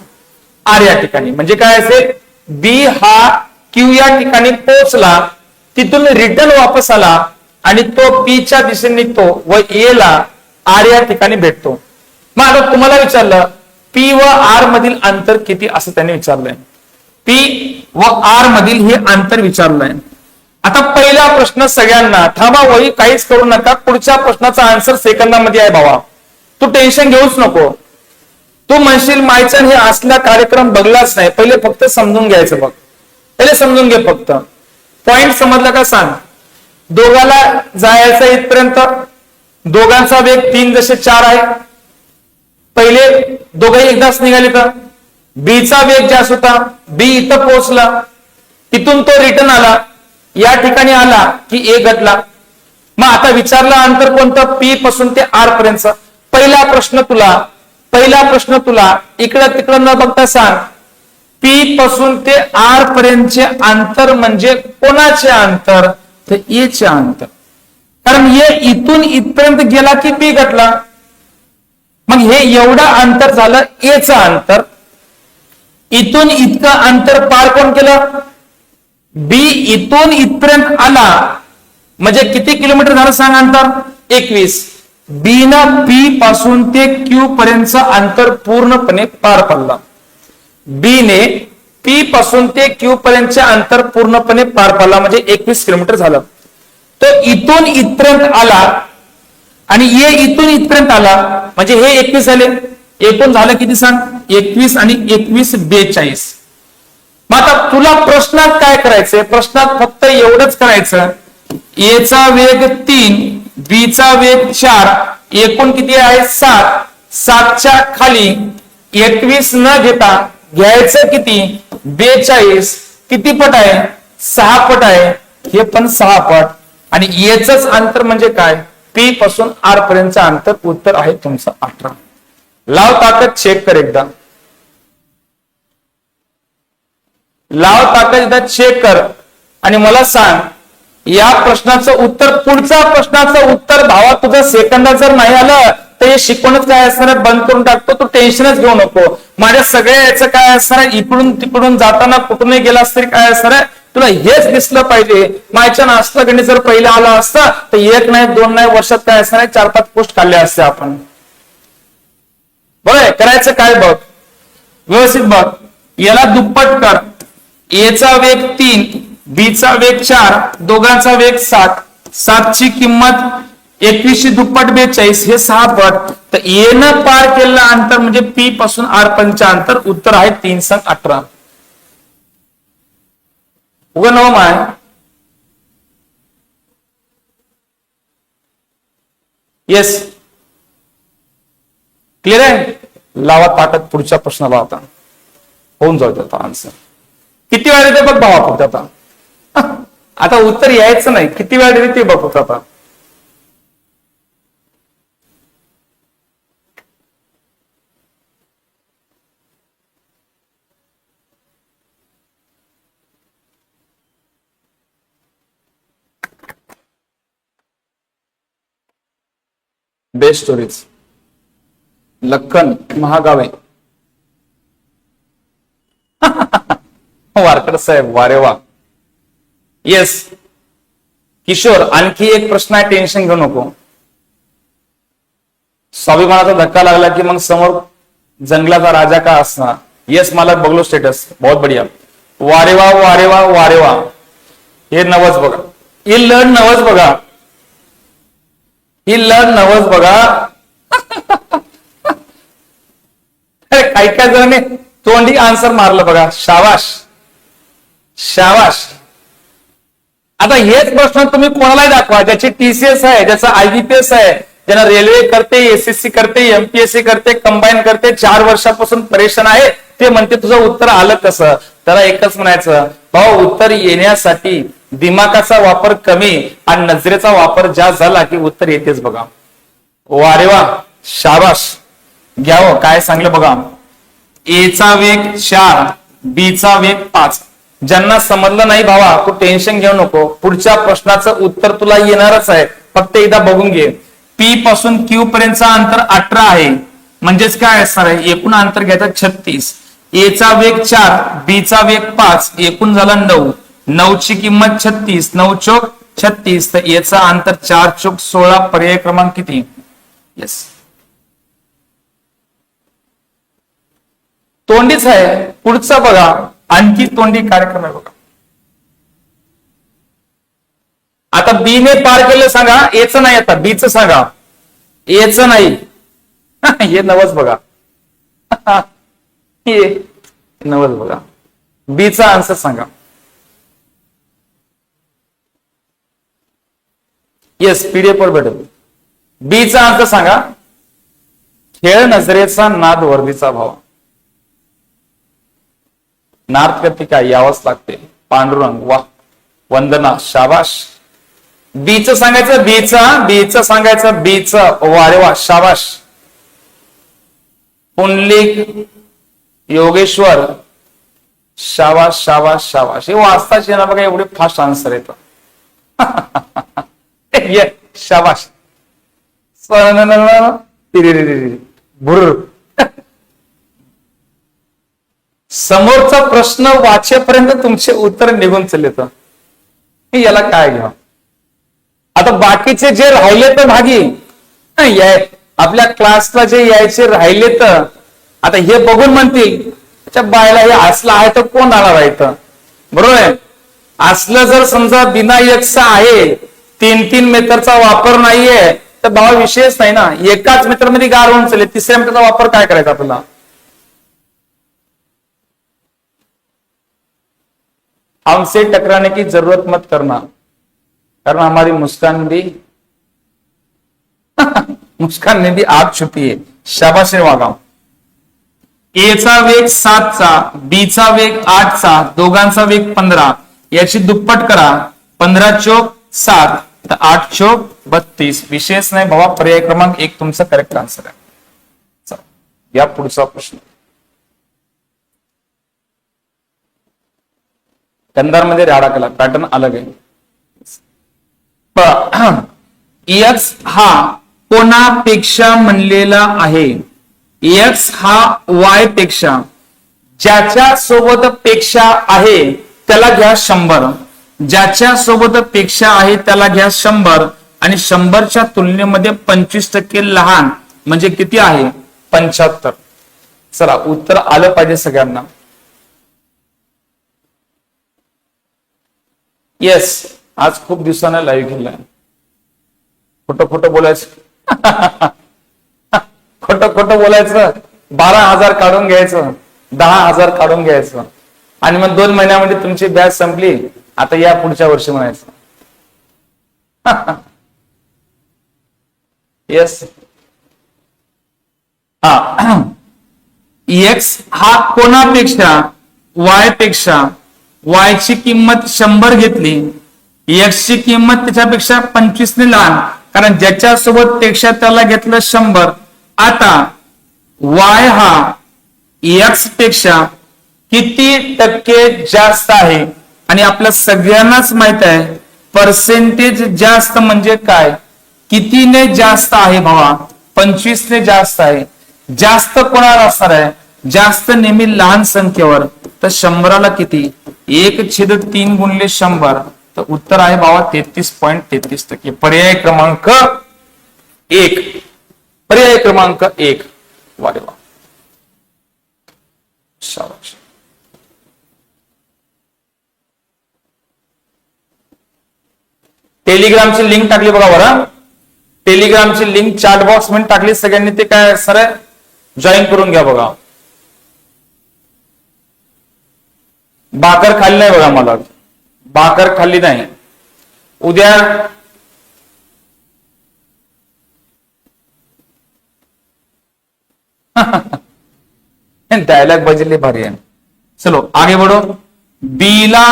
आर या ठिकाणी म्हणजे काय असेल, बी हा क्यू या ठिकाणी पोहोचला, तिथून रिटर्न वापस आला आणि तो पीच्या दिशेने निघतो व ए ला आर या ठिकाणी भेटतो. मग आता तुम्हाला विचारलं पी व आर मधील अंतर किती असं त्यांनी विचारलंय. पी व आर मधील हे अंतर विचारलंय. आता पहिला प्रश्न सगळ्यांना, थांबा वही काहीच करू नका, पुढच्या प्रश्नाचा आन्सर सेकंदामध्ये आहे भावा. तू टेन्शन घेऊच नको. तू म्हणशील मायचन हे असला कार्यक्रम बघलाच नाही, पहिले फक्त समजून घ्यायचं बघ. पहिले समजून घे फक्त. पॉइंट समजलं का सांग. दोघाला जायचं इथपर्यंत, दोघांचा वेग 3 जसे 4 आहे. पहिले दोघंही एकदाच निघाले तर बीचा वेग जास्त होता, बी इथं पोहोचला, तिथून तो रिटर्न आला, या ठिकाणी आला की ए घटला. मग आता विचारलं अंतर कोणतं, पी पासून ते आर पर्यंत. पहिला प्रश्न तुला इकडं तिकडं न बघता सांग, पी पासून ते आर पर्यंतचे अंतर म्हणजे कोणाचे अंतर, तर ए चे अंतर. कारण ए इथून इथपर्यंत गेला की पी घटला. मग हे एवढं अंतर झालं एचं अंतर. इथून इतकं अंतर पार कोण केलं, बी इथून इथपर्यंत आला म्हणजे किती किलोमीटर झालं सांग अंतर, 21. बी न पी पासून ते क्यू पर्यंतचं अंतर पूर्णपणे पार पडला. बी ने पी पासून ते क्यू पर्यंतचे अंतर पूर्णपणे पार पडला म्हणजे 21 किलोमीटर झालं. तो इथून इथपर्यंत आला आणि ए इथून इथपर्यंत आला म्हणजे हे 21 झाले. एकूण झालं किती सांग, 21 आणि 21 42. मग आता तुला प्रश्नात काय करायचंय, प्रश्नात फक्त एवढंच करायचं, एचा वेग 3, बीचा वेग 4, एकूण किती आहे 7. 7च्या खाली 21 न घेता घ्यायचं किती 42. किती पट आहे, 6 पट आहे, हे पण 6 पट. आणि याच अंतर म्हणजे काय, पी पासून आर पर्यंतचं अंतर. उत्तर आहे तुमचं 18. लाव ताकद, चेक कर एकदा, लाव ताकद एकदा चेक कर आणि मला सांग या प्रश्नाचं उत्तर. पुढच्या प्रश्नाचं उत्तर भावा तुझं सेकंदात जर नाही आलं तर हे शिकवणच काय असणार बंद करून टाकतो. तू टेन्शनच घेऊ नको. माझ्या सगळ्या याचं काय असणार, इकडून तिकडून जाताना कुठूनही गेलास तरी काय असणार, तुला हेच दिसलं पाहिजे. माझ्या नाश्ता गणित जर पहिला आला असता तर 1 नाही 2 नाही वर्षात काय असणार 4-5 पोस्ट काढले असते आपण. बरं करायचं काय बघ, व्यवस्थित बघ. याला दुप्पट कर. एचा वेग 3, बीचा वेग 4, दोघांचा वेग 7. 7ची किंमत 21 दुप्पट 42, हे 6 पट. तर एनं पार केलेलं अंतर म्हणजे पी पासून आर पर्यंतचे अंतर. उत्तर आहे 3-18. उगा नवं माय. येस क्लिअर आहे. लावा ताकद पुढच्या प्रश्नाला. आता होऊन जाऊ आता आन्सर. किती वेळा देते बघ भावा फक्त आता. आता उत्तर यायचं नाही, किती वेळा देते ते बघ फक्त आता. Best stories, Lakhan Mahagave. वारकर साहेब वारे वा. येस किशोर, आणखी एक प्रश्न आहे, टेन्शन घेऊ नको. स्वाभिमानाचा धक्का लागला की मग समोर जंगलाचा राजा का असणार. येस मला बघलो स्टेटस, बहुत बढिया. वारे वा वारे वा वारे वा. हे नवच बघा, ही लढ नवच बघा, ही लढ नवच बघा. काही काय जणांनी तोंडी आन्सर मारलं बघा. शाबाश शाबाश. आता हेच प्रश्न तुम्ही कोणालाही दाखवा, ज्याची टीसीएस आहे, ज्याचा आयबीपीएस आहे, ज्यांना रेल्वे करते, एसएससी करते, एमपीएससी करते, कंबाईन करते, 4 वर्षापासून परेशान आहे, ते म्हणते तुझं उत्तर आलं कसं. त्याला एकच म्हणायचं, भाऊ उत्तर येण्यासाठी दिमागाचा वापर कमी आणि नजरेचा वापर जास्त झाला की उत्तर येतेच बघा. वारे वा शाबाश. घ्यावं काय सांगलं बघा. एचा वेग 4, बीचा वेग 5. ज्यांना समजलं नाही भावा तू टेन्शन घेऊ नको, पुढच्या प्रश्नाचं उत्तर तुला येणारच आहे, फक्त एकदा बघून घे. पी पासून क्यू पर्यंतचं अंतर 18 आहे, म्हणजेच काय असणार आहे, एकूण अंतर घ्यायचं 36. एचा वेग 4, बीचा वेग 5, एकूण झाला 9. 9ची किंमत 36, 9 चोक 36. तर याचा अंतर 4 चोक 16. पर्याय क्रमांक किती. येस तोंडीच आहे. पुढचा बघा, आणखी तोंडी कार्यक्रम आहे बघा. आता बी ने पार केलं सांगा, एच नाही, आता बीच सांगा. एच नाही, हे नवच बघा. हे नवच बघा. बीचा आन्सर सांगा. येस, पीडीएफ वर भेटेल. बी चा अर्थ सांगा. खेळ नजरेचा, नाद वर्दीचा भाव. नाद करते काय, यावंच लागते. पांडुरंग, वा, वंदना, शाबाश. बीच सांगायचं, बीच सांगायचं, बीच, वारे वा, शाबाश. पुंडलिक, योगेश्वर, शाबाश शाबाश शाबाश. हे वाचताच येणार बघा, एवढे फास्ट आन्सर येतं. शाबाश. भुर. समोरचा प्रश्न वाचेपर्यंत तुमचे उत्तर निघून चालले तर याला काय घ्या. आता बाकीचे जे राहिले तर भागी आपल्या क्लासला जे यायचे राहिले तर आता हे बघून म्हणतील त्या बायला हे असलं आहे तर कोण आला राहायचं. बरोबर आहे. असलं जर समजा बिना एकचा आहे, 3 मेथडचा वापर नाहीये तर भावा विषयच नाही ना. एकाच मेथडमध्ये गार होऊन चालेल, तिसऱ्या मेथडचा वापर काय करायचा आपल्याला. हमसे टकराने की जरूरत मत करना, कारण हमारी मुस्कान में भी आग छुपी है. शाबाश रे वागा. ए चा वेग 7चा, बी चा वेग 8चा, दोघांचा वेग 15, याची दुप्पट करा. 15 चोक 7, तर 8 चोक 32. विशेष नाही भावा. पर्याय क्रमांक 1 तुमचा करेक्ट आन्सर आहे. चला या पुढचा प्रश्न. कंधारमध्ये राडा केला, पॅटर्न अलग आहे. एक्स हा कोणापेक्षा म्हणलेला आहे. एक्स हा वाय पेक्षा, ज्याच्या सोबत पेक्षा आहे त्याला घ्या 100, ज्याच्या सोबत पेक्षा आहे त्याला घ्या 100, आणि 100च्या तुलनेमध्ये 25% लहान म्हणजे किती आहे 75. चला उत्तर आलं पाहिजे सगळ्यांना. येस, आज खूप दिवसांना लाईव्ह केलाय. खोटं बोलायचं. खोटं बोलायचं. 12,000 काढून घ्यायचं, 10,000 काढून घ्यायचं, आणि मग 2 महिन्यामध्ये तुमची बॅच संपली. आता या पुढच्या वर्षी म्हणायचं. येस. हा, एक्स हा कोणापेक्षा वाय पेक्षा, वाय ची किंमत 100 घेतली, एक्स ची किंमत त्याच्यापेक्षा 25 ने लहान, कारण ज्याच्या सोबत पेक्षा त्याला घेतलं 100. आता वाय हा एक्स पेक्षा किती टक्के जास्त आहे, आणि आपल्या सगळ्यांनाच माहित आहे पर्सेंटेज जास्त म्हणजे काय. कितीने जास्त आहे भावा, 25 ने जास्त आहे. जास्त कोणाला असणार आहे, जास्त नेहमी लहान संख्येवर. तर 100ला किती, 1/3 गुणिले 100, तर उत्तर आहे भावा 33.33%. पर्याय क्रमांक 1. पर्याय क्रमांक 1. वारे वा, शाबाश. टेलिग्रामची लिंक टाकली बघा बरं. टेलिग्रामची लिंक चॅट बॉक्स मध्ये टाकली सगळ्यांनी. ते काय सर जॉईन करून घ्या बघा. भाकर खाल्ली नाही बघा, मला भाकर खाल्ली नाही. उद्या डायलॉग बजले भारी आहे. चलो आगे बढ़ो. बीला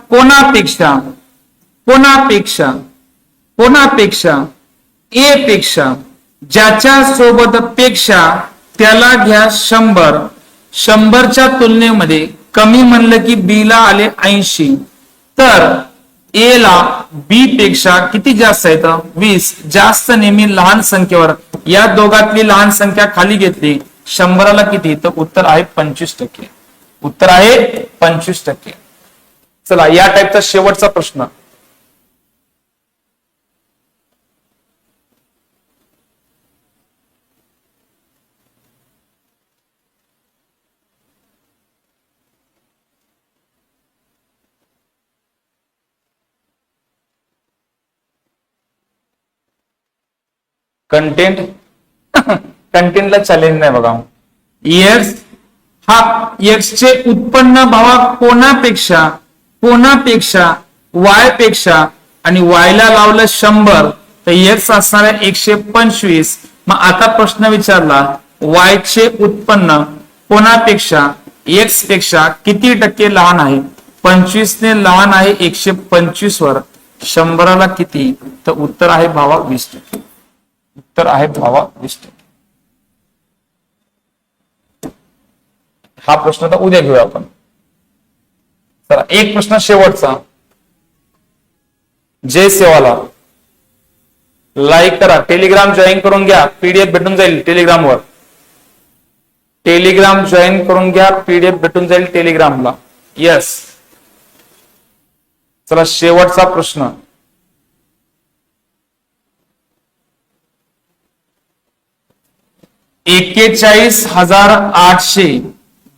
कोणापेक्षा कोणापेक्षा कोणापेक्षा ए पेक्षा, ज्याच्या सोबत पेक्षा त्याला घ्या 100, 100च्या तुलनेमध्ये कमी म्हणलं की बी ला आले 80, तर ए ला बी पेक्षा किती जास्त आहे तर 20. जास्त नेहमी लहान संख्येवर. या दोघातली लहान संख्या खाली घेतली, 100ला किती, तर उत्तर आहे 25%. उत्तर आहे 25%. चला या टाईपचा शेवटचा प्रश्न. कंटेंटला चॅलेंज नाही बघा. एक्स हा एक्स चे उत्पन्न भावा कोणापेक्षा वाय पेक्षा, आणि वाय ला लावलं 100, तर एक्स असणार आहे 125. मग आता प्रश्न विचारला y चे उत्पन्न कोणापेक्षा एक्स पेक्षा किती टक्के लहान आहे? 25 ने लहान आहे 125 वर, 100ला किती? तर उत्तर आहे भावा 20%. उत्तर आहे भावा 20%. हा प्रश्न तर उद्या घेऊया आपण. चला एक प्रश्न शेवटचा. जय सेवाला लाईक करा, टेलिग्राम जॉईन करून घ्या, पीडीएफ भेटून जाईल टेलिग्रामवर. टेलिग्राम जॉईन करून घ्या, पीडीएफ भेटून जाईल टेलिग्रामला. यस. चला शेवटचा प्रश्न. $41,800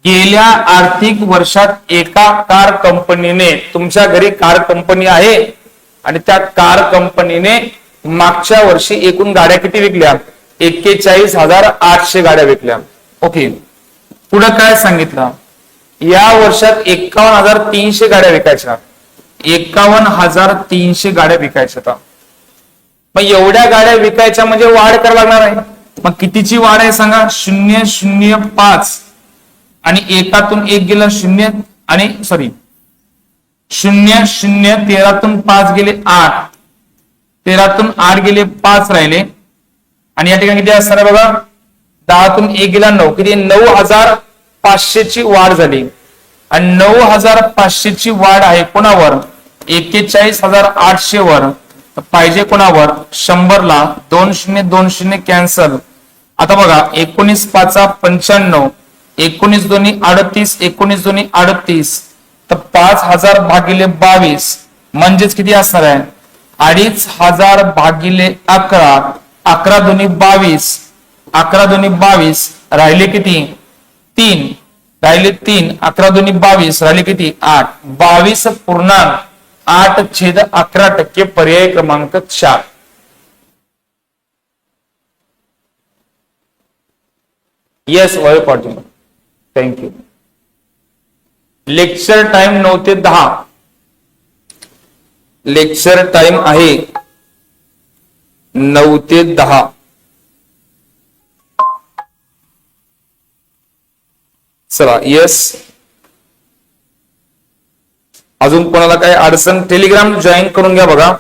गेल्या आर्थिक वर्षात एका कार कंपनीने, तुमच्या घरी कार कंपनी आहे आणि त्या कार कंपनीने मागच्या वर्षी एकूण गाड्या किती विकल्या? 41,800 गाड्या विकल्या. ओके. पुढे काय सांगितलं? या वर्षात 51,300 गाड्या विकायच्या. 51,300 गाड्या विकायच्या. मग एवढ्या गाड्या विकायच्या म्हणजे वाढ करायला लागणार आहे. मग कितीची वाढ आहे सांगा? 0.05 आणि एकातून एक गेलं 0 आणि सॉरी 0.0 13तून 5 गेले 8, 13तून 8 गेले 5 राहिले आणि या ठिकाणी किती असणार आहे बघा? 10तून 1 गेला 9, किती? 9,500 ची वाढ झाली. आणि 9,500 ची वाढ आहे कोणावर? 41,800 वर. पाहिजे कोणावर? 100ला 2 0 कॅन्सल. आता बघा 19 5 95, 19 2 38, 19 2 38, तर 5,000 भागिले 22 म्हणजेच किती असणार आहे? 2,500 भागिले 11, 11 2 22, 11 2 22 राहिले किती? 3 राहिले 3, 11 2 22 राहिले किती? 8. 22.8/11% पर्याय क्रमांक 4. येस वय पाटील, थँक्यू. लेक्चर टाइम 9 ते 10. लेक्चर टाइम आहे 9 ते 10. चला येस. अजून कोणाला काय अडचण? टेलिग्राम जॉईन करून घ्या बघा.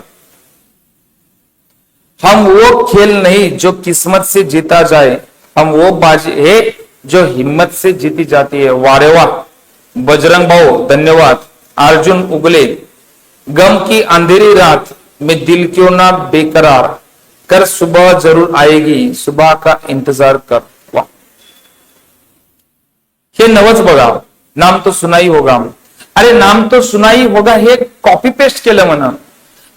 हम वो खेल नहीं जो किस्मत से जीता जाए, हम वो बाजी है जो हिम्मत से जीती जाती है. वारे वाह. बजरंग भाऊ धन्यवाद. अर्जुन उगले, गम की अंधेरी रात में दिल क्यों ना बेकरार कर, सुबह जरूर आएगी, सुबह का इंतजार कर. वाह. हे नवच बघा. नाम तो सुनाई होगा. अरे नाम तो सुनाई होगा हे कॉपी पेस्ट केलं म्हणा.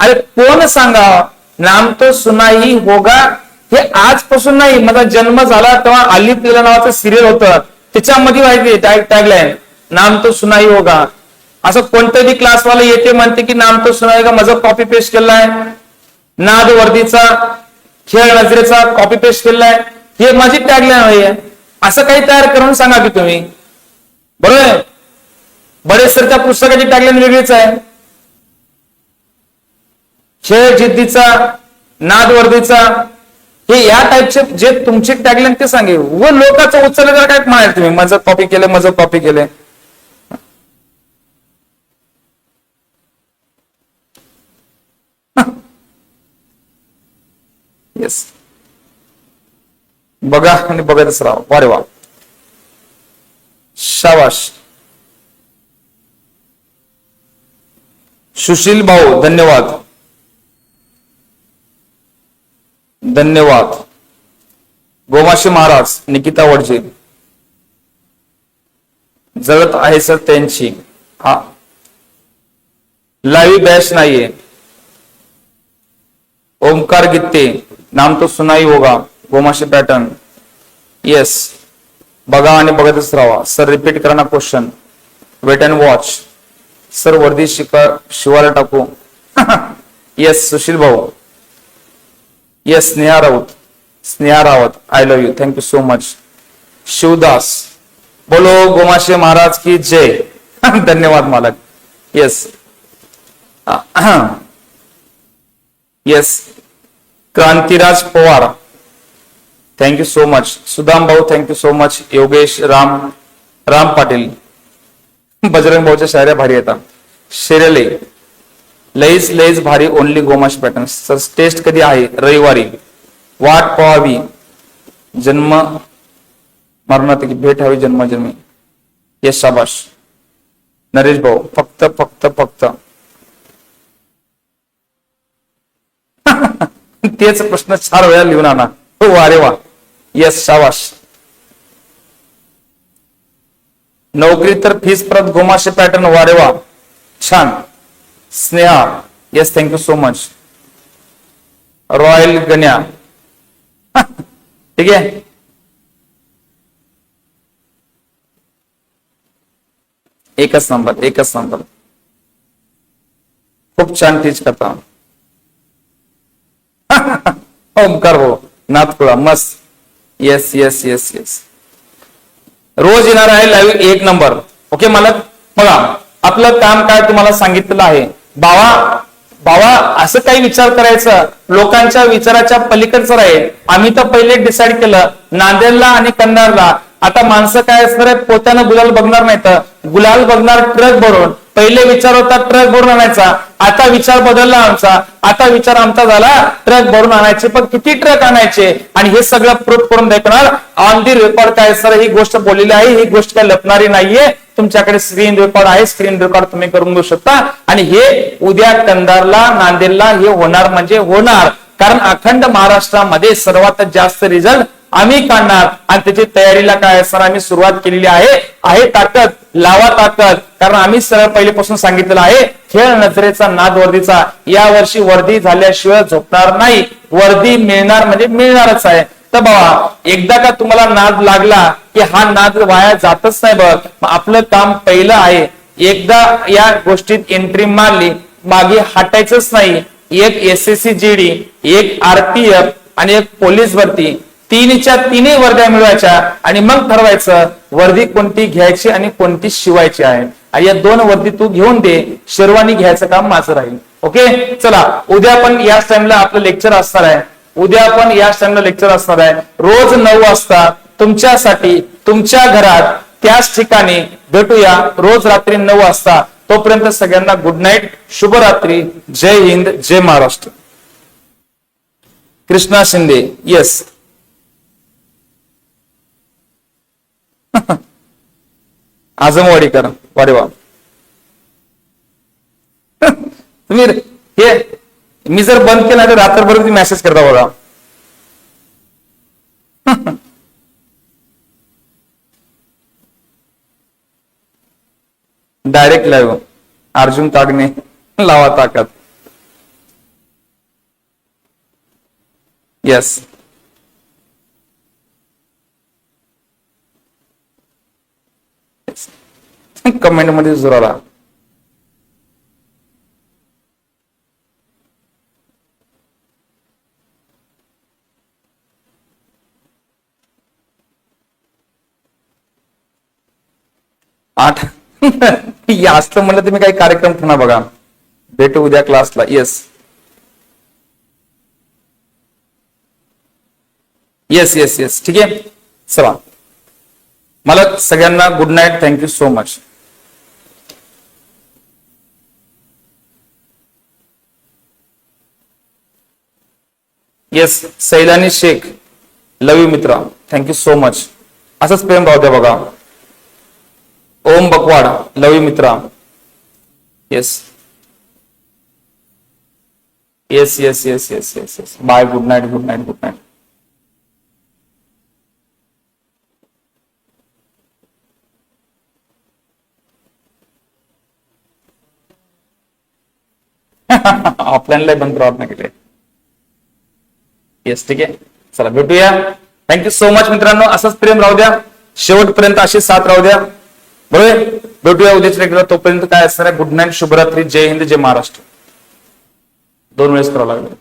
अरे कोण सांगा? नाम तो सुनाई होगा हे आजपासून नाही, माझा जन्म झाला तेव्हा आलिफ लेला नावाचं सिरियल होतं, त्याच्यामध्ये माहिती टॅगलाईन नाम तो सुनाई होगा. असं कोणतरी क्लासवाला येते म्हणते की नाम तो सुनाई होगा, माझं कॉपी पेस्ट केलाय. नाद वर्दीचा, खेळ नजरेचा कॉपी पेस्ट केलाय, हे माझी टॅगलाईन आहे. असं काही तयार करून सांगा की तुम्ही. बरोबर आहे. बडे सर त्या पुस्तकाची टॅगलाईन वेगळीच आहे. खेळ जिद्दीचा, नाद वर्दीचा, हे या टाईपचे जे तुमची टॅगलाईन ते सांगे. व लोकांचं उचललं तर काय म्हणाल तुम्ही? माझं कॉपी केलं, माझं कॉपी केलंय. येस. बघा आणि बघतच राहा. वारे वा. शाबाश. सुशील भाऊ धन्यवाद. धन्यवाद. गोमाशी महाराज, निकिता वडजे जळत आहे सर त्यांची. हा लाईव्ह बॅच नाहीये. ओमकार गित्ते, नाम तो सुनाई होगा, गोमाशी पॅटर्न. येस. बघा आणि बघतच राहा. सर रिपीट करा ना question. Wait and watch. Sir वर्दी शिवायला टाकू. येस सुशील भाऊ. Yes Sneha Raut. Sneha Rawat, I love you, thank you so much. Shivdas, बोलो गोमाशे महाराज की जय. धन्यवाद मालक. Yes. Yes Krantiraj Pawar, thank you so much. Sudam भाऊ, thank you so much. Yogesh Ram Patil, Bajrang भाऊच्या शायऱ्या भारी येतात. शेरले, लईच भारी, only Gomash pattern. Sir test कधी आहे? रविवारी. वाट पाहावी जन्म मरणात की भेट हवी जन्मजन्मी. येस, शाबाश. नरेश भाऊ, फक्त फक्त फक्त तेच प्रश्न 4 वेळा लिहून आणा. हो, अरे वा. येस, शाबाश. नोकरी तर फीस परत गोमाशे पॅटर्न. वारे वा, छान. Sneha, yes, thank you so much. Royal Ganya, ठीक आहे. एकच नंबर. खूप छान टीच करता. ओमकार भाऊ, नाथकुळा, मस्त. येस. रोज येणार आहे लाईव्ह, 1 नंबर. ओके मालक. बघा, आपलं काम काय तुम्हाला सांगितलेलं आहे. बाबा असं काही विचार करायचं लोकांच्या विचाराच्या पलीकडचं राहील. आम्ही तर पहिले डिसाईड केलं नांदेडला आणि कंधारला. आता माणसं काय असणार आहे, पोत्यानं गुलाल बघणार नाही तर गुलाल बघणार ट्रक भरून. पहिले विचार होता ट्रक भरून आणायचा, आता विचार बदलला आमचा. आता विचार आमचा झाला ट्रक भरून आणायचे. पण किती ट्रक आणायचे आणि हे सगळं प्रूफ करून दाखवणार. ऑन दी रेकॉर्ड काय सर ही गोष्ट बोललेली आहे, ही गोष्ट काय लपणारी नाहीये. तुमच्याकडे स्क्रीन रेकॉर्ड आहे, स्क्रीन रेकॉर्ड तुम्ही करून घेऊ शकता. आणि हे उद्या कंधारला नांदेडला हे होणार म्हणजे होणार. कारण अखंड महाराष्ट्रामध्ये सर्वात जास्त रिझल्ट आम्ही काढणार आणि त्याची तयारीला काय असणार आम्ही सुरुवात केलेली आहे. ताकद लावा ताकद. कारण आम्ही सरळ पहिलेपासून सांगितलेलं आहे खेळ नजरेचा नाद वर्दीचा. या वर्षी वर्दी झाल्याशिवाय झोपणार नाही. वर्दी मिळणार म्हणजे मिळणारच आहे. तर बाबा एकदा का तुम्हाला नाद लागला की हा नाद वाया जातच नाही. बघ आपलं काम पहिलं आहे. एकदा या गोष्टीत एंट्री मारली मागे हटायचंच नाही. एक SSC GD, एक RPF आणि एक पोलीस भरती, 3च्या 3 वर्ध्या मिळवायच्या आणि मग ठरवायचं वर्दी कोणती घ्यायची आणि कोणती शिवायची आहे. आणि या 2 वर्दी तू घेऊन दे, शेरवानी घ्यायचं काम माझं राहील. ओके, चला उद्या पण याच टाइमला आपलं लेक्चर असणार आहे. रोज 9 वाजता तुमच्यासाठी तुमच्या घरात त्याच ठिकाणी भेटूया. रोज रात्री 9 वाजता. तोपर्यंत सगळ्यांना गुड नाईट, शुभरात्री, जय हिंद, जय महाराष्ट्र. कृष्णा शिंदे, येस. आजमवाडीकर, वारे वा. तुम्ही हे मी जर बंद केला तर रात्रभर तुम्ही मेसेज करता बघा. Direct live. अर्जुन तागणे, लावा ताकद. येस. कमेंट मध्ये जोराला. आठ असलं म्हणलं तुम्ही काही कार्यक्रम ठेवणार बघा. भेटू उद्या क्लासला. येस. ठीक आहे. चला मला सगळ्यांना good night. Thank you so much. Yes. Sailani Shaikh, love you मित्रा, थँक्यू सो मच. असंच प्रेम राहू द्या बघा. ओम बकवाड, लव यू मित्रा. येस. बाय. Good night. ऑफलाईनला बंद राहत नाही केले. येस, ठीक आहे. चला भेटूया. थँक्यू सो मच मित्रांनो. असंच प्रेम राहू द्या, शेवटपर्यंत अशी साथ राहू द्या. बरोबर. भेटूया उद्याच रेग्युलर. तोपर्यंत काय असणार आहे, गुड नाईट, शुभरात्री, जय हिंद, जय महाराष्ट्र. 2 वेळेस करावं लागेल.